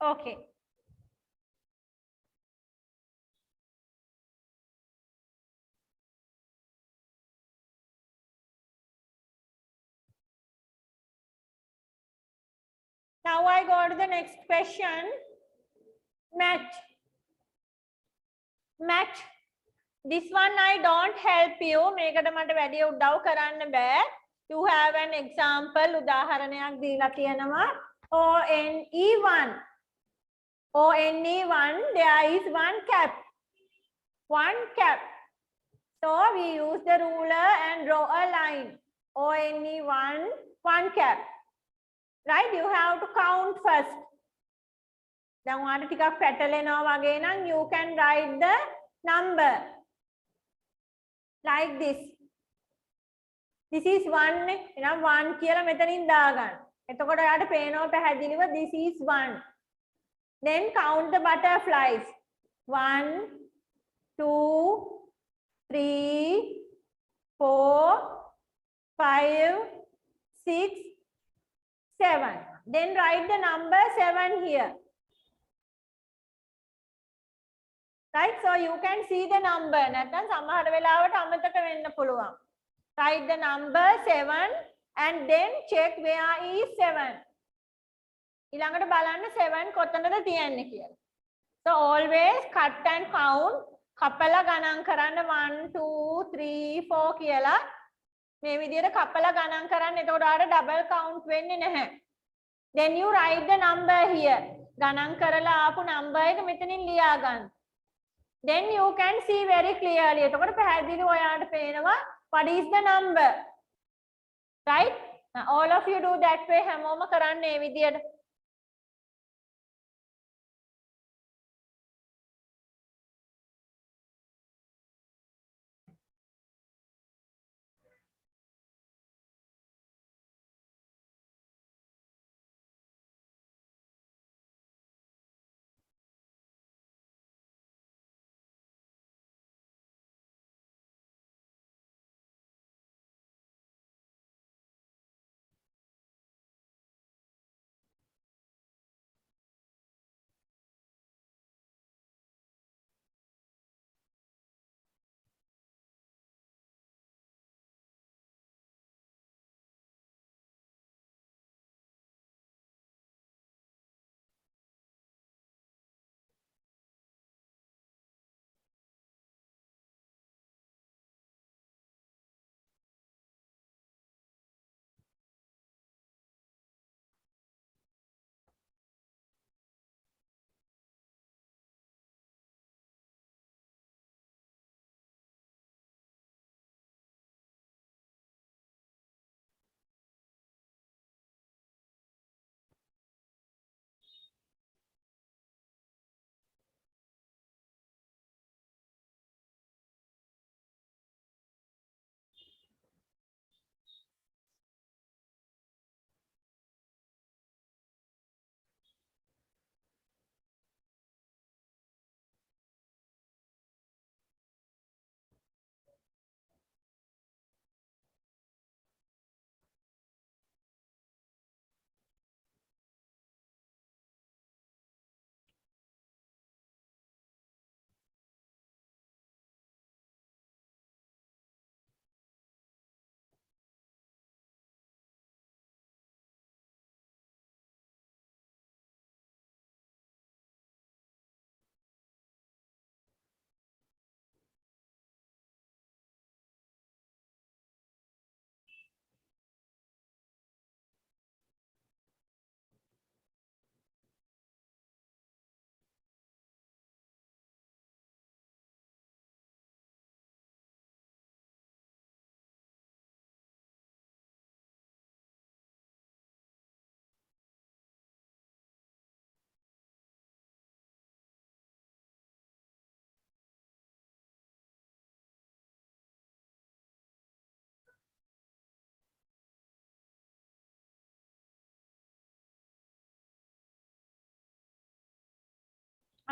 Okay. Now I go to the next question. Match. Match. This one I don't help you. මේකට මට වැඩි උදව් කරන්න බෑ. You have an example. උදාහරණයක් දීලා තියෙනවා. ONE1. ONE1, there is one cap. One cap. So we use the ruler and draw a line. ONE1, one cap. Right? You have to count first. දැන් ඔයාලට ටිකක් පැටලෙනවා වගේ නම් you can write the number like this. This is 1 නේ. එහෙනම් 1 කියලා මෙතනින් දාගන්න. එතකොට ඔයාලට පේනවා පැහැදිලිව this is 1. Then count the butterflies. 1, 2, 3, 4, 5, 6, 7. Then write the number 7 here. Right? So you can see the number. නැත්නම් සමහර වෙලාවට අමතක වෙන්න පුළුවන්. Write the number 7 and then check where is 7. ඊළඟට බලන්න 7 කොතනද තියන්නේ කියලා. So always cut and count. කපලා ගණන් කරන්න 1 2 3 4 කියලා. මේ විදිහට කපලා ගණන් කරන්න. එතකොට ඔයාලට double count වෙන්නේ නැහැ. Then you write the number here. ගණන් කරලා ආපු number එක මෙතනින් ලියා ගන්න. Then you can see very clearly. එතකොට පැහැදිලිව ඔයාලට පේනවා what is the number. Right? Now all of you do that way. හැමෝම කරන්න මේ විදිහට.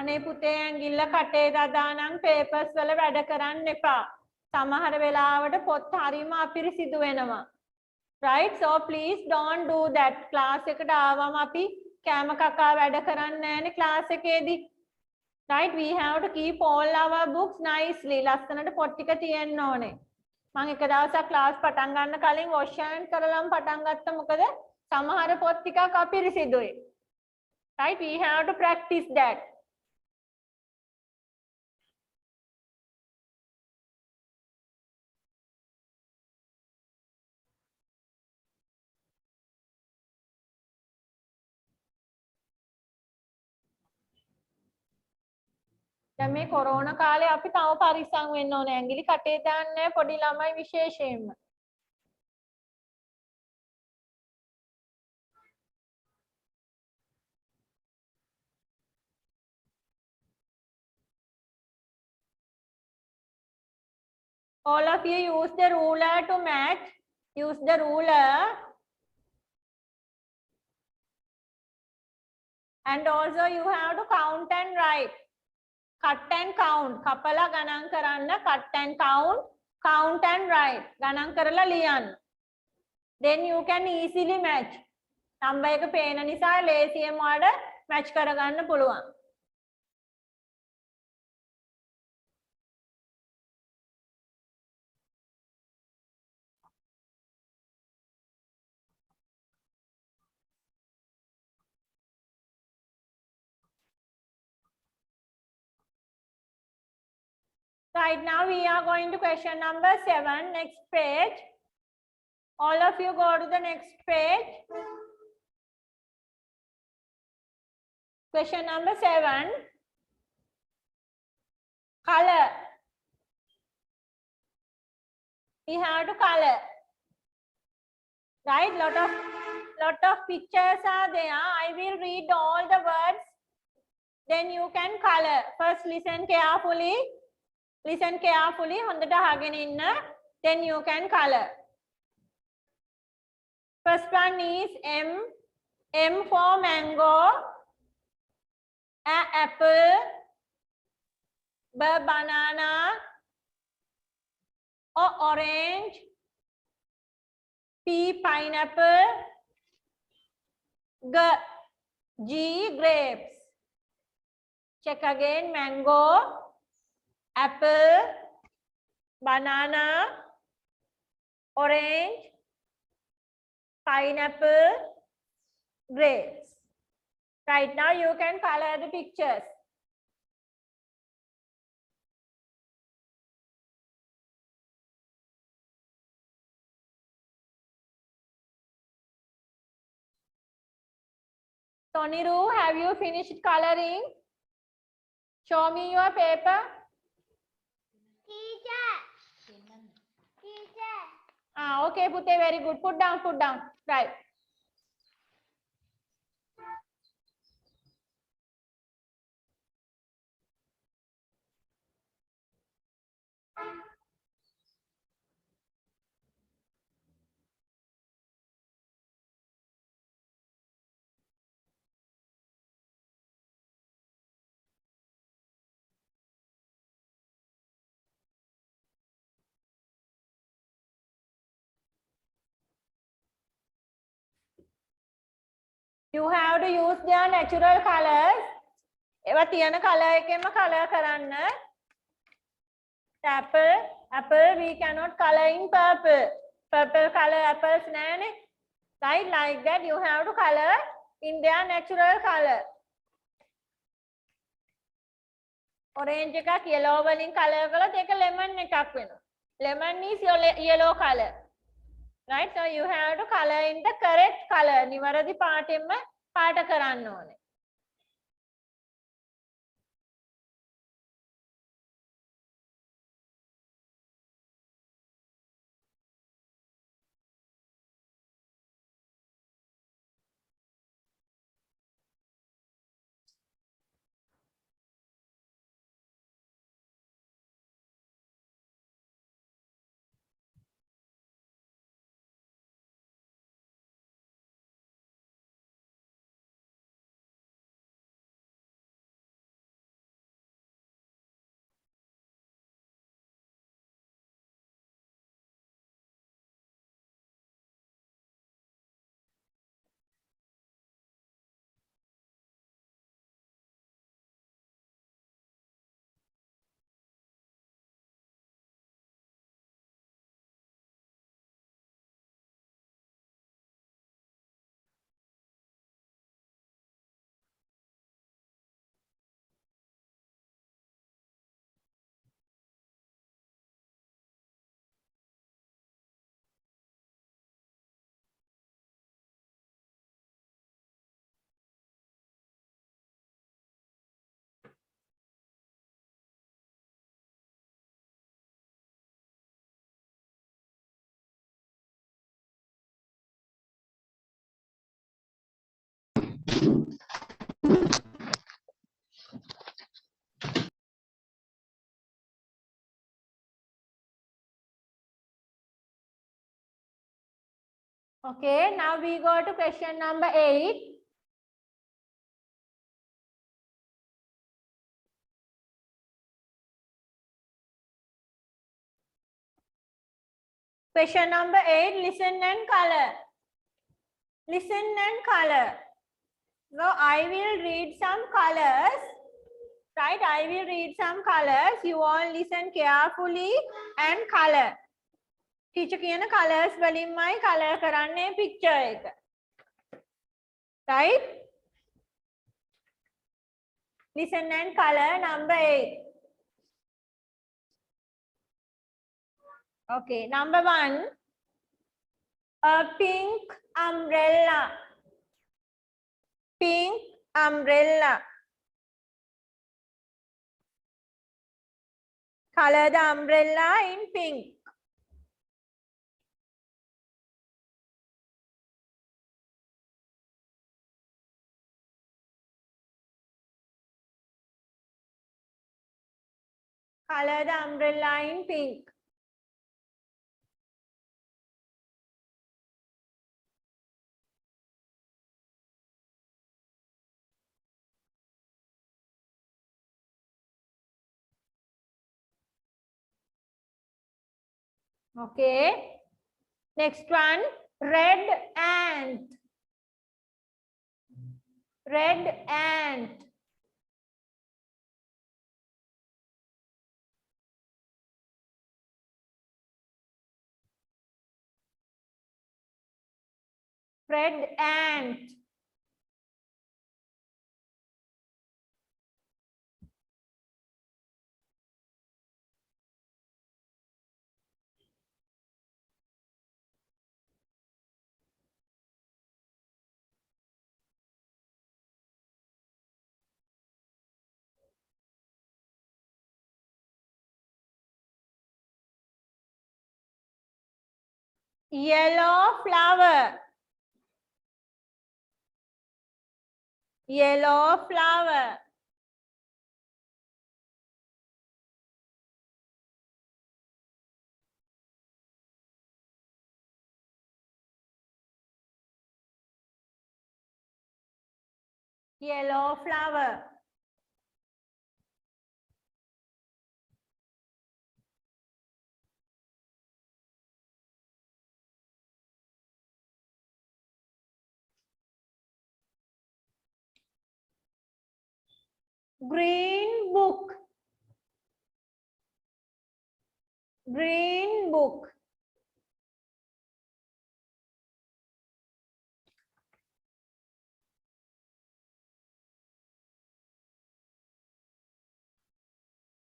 අනේ පුතේ ඇඟිල්ල කටේ දානම් papers වල වැඩ කරන්න එපා. සමහර වෙලාවට පොත් හරීම අපිරිසිදු වෙනවා. Right? So please don't do that. Class එකට ආවම අපි කෑම කකා වැඩ කරන්නේ නැහැනේ ක්ලාස් එකේදී. Right, we have to keep all our books nicely. ලස්සනට පොත් ටික තියෙන්න ඕනේ. මම එක දවසක් ක්ලාස් පටන් ගන්න කලින් wash hand කරලම පටන් ගත්තා. මොකද සමහර පොත් ටිකක් අපිරිසිදුයි. Right, we have to practice that. දැන් මේ කොරෝනා කාලේ අපි තව පරිස්සම් වෙන්න ඕනේ. ඇඟිලි කටේ දාන්නේ පොඩි ළමයි විශේෂයෙන්ම. All of you use the ruler to match. Use the ruler. And also you have to count and write. Cut and count. කපලා ගණන් කරන්න. Cut and count. Count and write. ගණන් කරලා ලියන්න. Then you can easily match. number එක පේන නිසා ලේසියෙන් ඔයාලට match කරගන්න පුළුවන්. Right, now we are going to question number 7. Next page. All of you go to the next page. Question number 7. Color. We have to color. Right, lot of pictures are there. I will read all the words. Then you can color. First listen carefully. Listen carefully. හොඳට අහගෙන ඉන්න. Then you can color. First one is M. M for mango. A apple. B banana. O orange. P pineapple. G grapes. Check again. Mango. Apple, banana, orange, pineapple, grapes. Right, now you can color the pictures. Toniru, have you finished coloring? Show me your paper. Teacher. Okay, Pute, very good. Put down, put down. Right. You have to use their natural colors. ඒවා තියෙන color එකෙන්ම color කරන්න. Apple we cannot color in purple. Purple color apples නැහැනේ. Right, like that you have to color in their natural color. Orange එකක් yellow වලින් color කළොත් ඒක lemon එකක් වෙනවා. Lemon is yellow color. Right, so you have to color in the correct color. නිවැරදි පාටෙන්ම පාට කරන්න ඕනේ. Okay, now we go to question number 8. Question number 8, listen and color. Listen and color. So I will read some colors. Right, I will read some colors. You all listen carefully and color. Teacher කියන colors වලින්මයි color කරන්නේ picture එක. Right? Listen and color number 8. Okay, number 1. A pink umbrella. Pink umbrella. Color the umbrella in pink. Color the umbrella in pink. Okay. Next one, red ant. Red ant. Red ant. Yellow flower. Yellow flower. Yellow flower. Green book. Green book.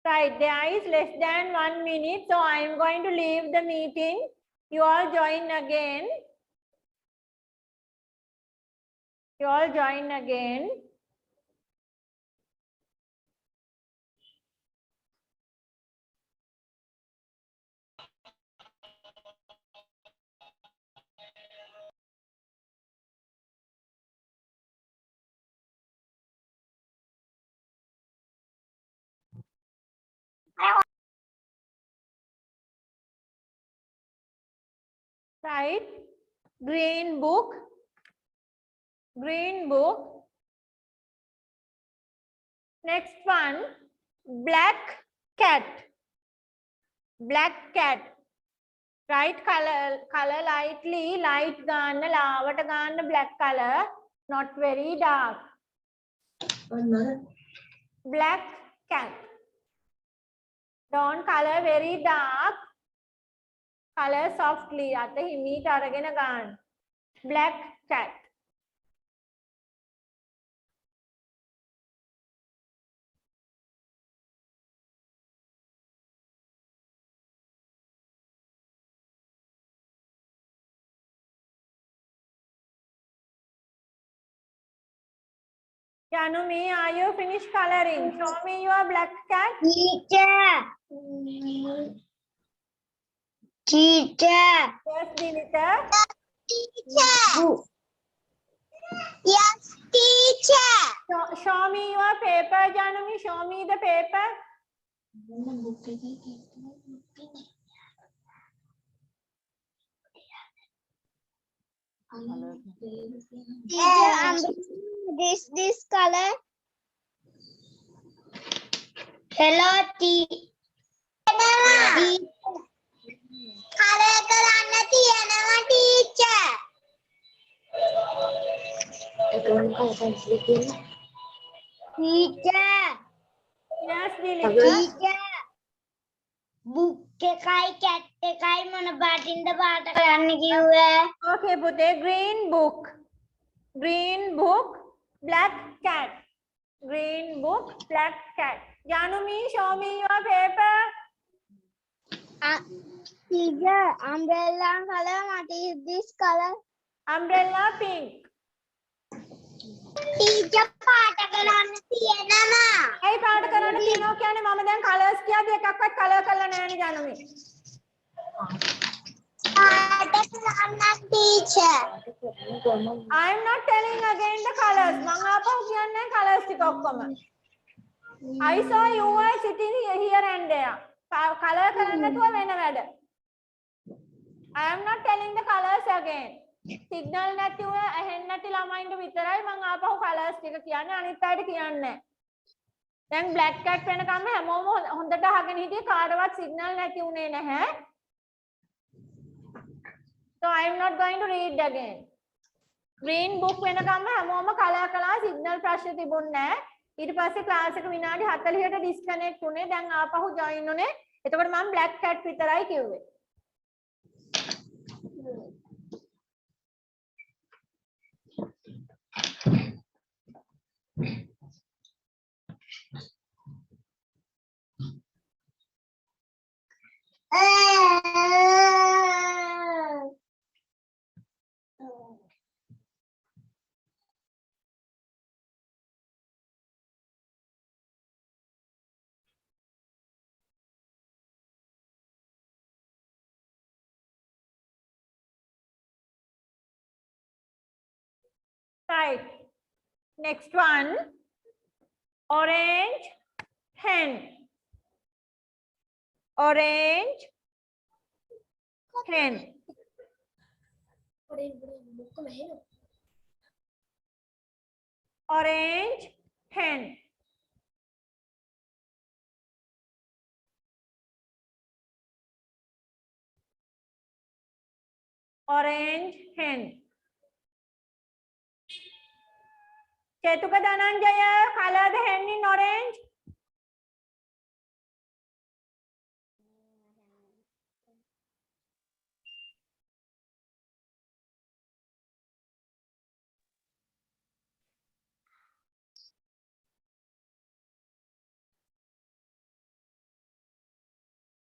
Right, there is less than 1 minute, so I am going to leave the meeting. You all join again. You all join again. Right, green book. Green book. Next one, black cat. Black cat. Right, color lightly, light ගන්න, ලාවට ගන්න black color, not very dark. Black cat. Don't color very dark. Color softly. අත හිමීට අරගෙන ගන්න. Black cat. Janumi, are you finished coloring? Show me your black cat. Teacher. Teacher. Yes, Dilita. Teacher. Yes, teacher. teacher. Show me your paper, Janami. Show me the paper. Teacher, this color. Hello, color කරන්න තියෙනවා teacher. Teacher. Yes, Dilika. Teacher. Book එකයි cat එකයි මොන පාටින්ද පාට කරන්න කිව්වේ? Okay, Pute. Green book. Green book, black cat. Green book, black cat. Janumi, show me your paper. Teacher, umbrella color. What is this color? Umbrella pink. Teacher, පාට කරන්න තියෙනවා. ඇයි පාට කරන්න තියෙනවා කියන්නේ මම දැන් කලර්ස් කියද්දි එකක්වත් කලර් කරලා නැහැ නේ Janumi. පාට කරන්න teacher. I am not telling again the colors. මම ආපහු කියන්නේ colors ටික ඔක්කොම. I saw you were sitting here and there. Color කරන්න නැතුව වෙන වැඩ. I am not telling the colors again. Signal නැතිව ඇහෙන්නේ නැති ළමයින්ට විතරයි මම ආපහු colors ටික කියන්නේ අනිත් අයට කියන්නේ නැහැ. දැන් black cat වෙනකම් හැමෝම හොඳට අහගෙන හිටියේ කාටවත් signal නැති උනේ නැහැ. So I am not going to read again. Green book වෙනකම් හැමෝම කලර් කළා signal ප්‍රශ්න තිබුණේ නැහැ. ඊට පස්සේ ක්ලාස් එක විනාඩි 40කට ඩිස්කනෙක්ට් වුණේ. දැන් ආපහු ජොයින් උනේ. එතකොට මම black cat විතරයි කිව්වේ. Right. Next one. Orange hen. Orange hen. Orange hen. Orange hen. Chetuka Dhananjaya, color the hen in orange.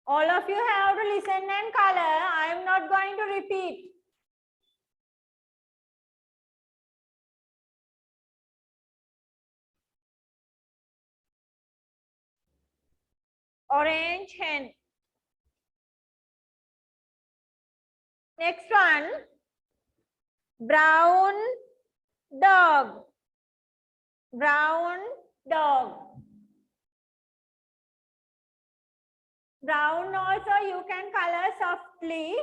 All of you have to listen and color. I am not going to repeat. Orange hen. Next one. Brown dog. Brown dog. Brown also you can color softly.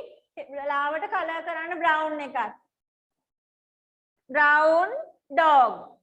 Lavata color karana brown එකත්. Brown dog.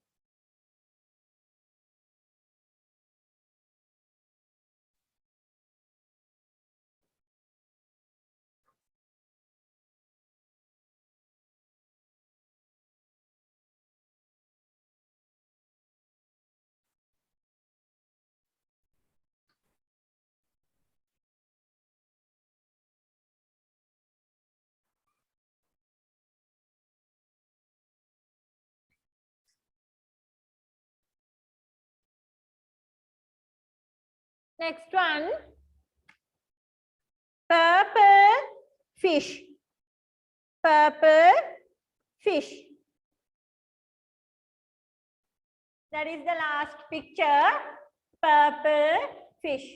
Next one. Purple fish. Purple fish. That is the last picture. Purple fish.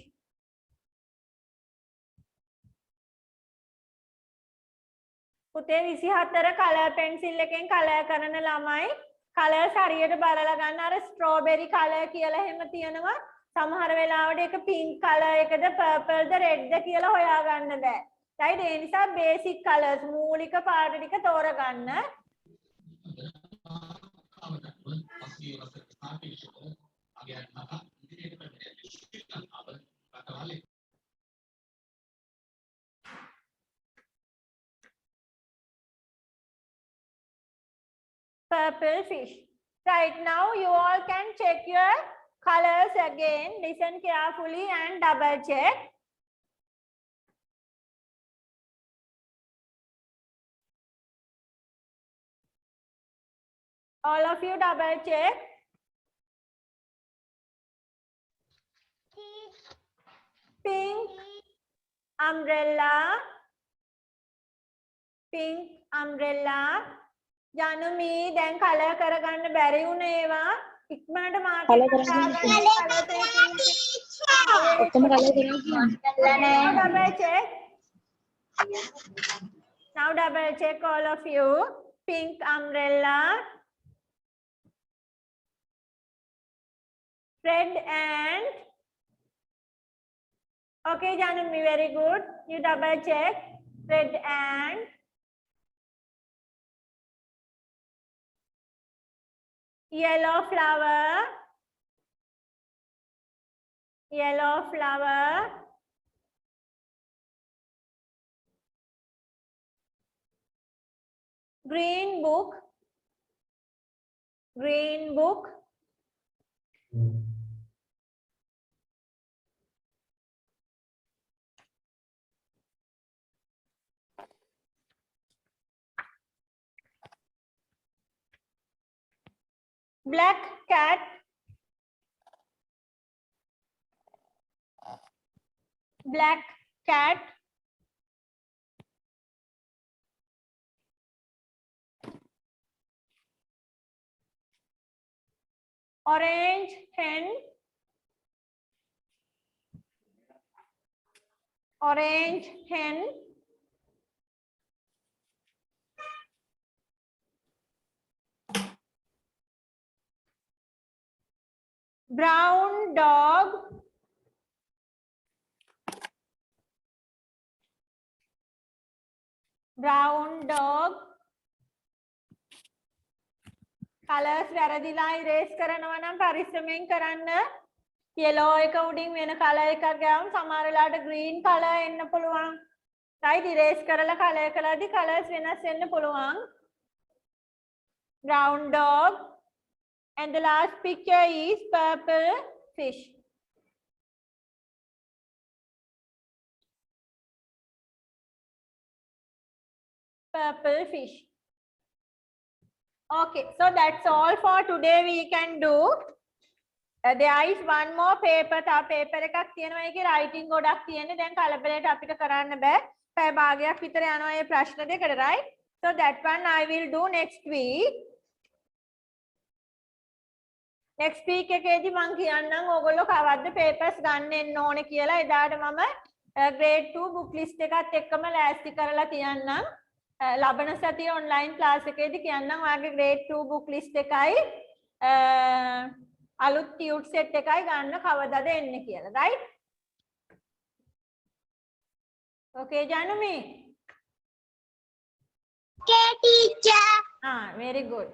පුතේ 24 colour pencil එකෙන් colour කරන ළමයි colours හරියට බලලා ගන්න. අර strawberry colour කියලා එහෙම තියෙනවා. සමහර වෙලාවට ඒක පින්ක් කලර් එකද පර්පල් ද රෙඩ් ද කියලා හොයාගන්න බෑ. right? ඒ නිසා බේසික් කලර්ස් මූලික පාට ටික තෝරගන්න. Purple fish. Right, now you all can check your colors again. Listen carefully and double check. All of you double check. Pink umbrella. Pink umbrella. Janumi, then color කරගන්න බැරි වුණේ ඒවා. ඉක්මනට මාකට් Colour එකට කරගන්න දාගන්න. ඔක්කොම කලර් කරලා Double check. Now double check all of you. Pink umbrella. Red and okay, Janumi, very good. You double check. Red and yellow flower. Yellow flower. Green book. Green book. Black cat. Black cat. Orange hen. Orange hen. Brown dog. Brown dog. Colors වැරදිලා erase කරනවා නම් පරිස්සමෙන් කරන්න. yellow එක උඩින් වෙන color එකක් ගාවම සමහර වෙලාවට green color එන්න පුළුවන්. right? erase කරලා color කළාදී colors වෙනස් වෙන්න පුළුවන්. Brown dog. And the last picture is purple fish. Purple fish. Okay, so that's all for today we can do. There is one more paper. තා paper එකක් තියෙනවා. ඒකේ writing ගොඩක් තියෙන්නේ. දැන් කලබලයට අපිට කරන්න බෑ. පැය භාගයක් විතර යනවා මේ ප්‍රශ්න දෙකට, right? So that one I will do next week. Next week එකේදී මම කියන්නම් ඕගොල්ලෝ කවද්ද papers ගන්න එන්න ඕනේ කියලා. එදාට මම grade 2 book list එකත් එක්කම ලෑස්ති කරලා තියන්නම්. ලබන සතියේ online class එකේදී කියන්නම් ඔයාගේ grade 2 book list එකයි අලුත් tute set එකයි ගන්න කවදාද එන්නේ කියලා, right? Okay, Janumi. Okay, teacher. Very good.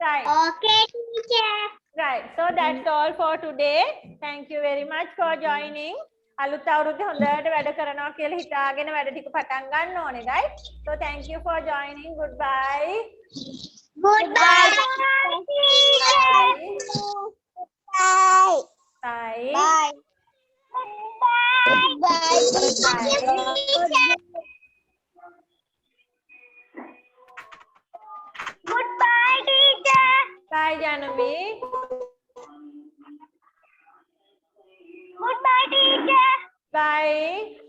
Right. Okay, teacher. Right. So that's all for today. Thank you very much for joining. අලුත් අවුරුද්දේ හොඳට වැඩ කරනවා කියලා හිතාගෙන වැඩ ටික පටන් ගන්න ඕනේ, right? So thank you for joining. Goodbye. Goodbye. Bye. Bye. Bye. Goodbye, teacher. Bye, Janumi. Goodbye, teacher. Bye.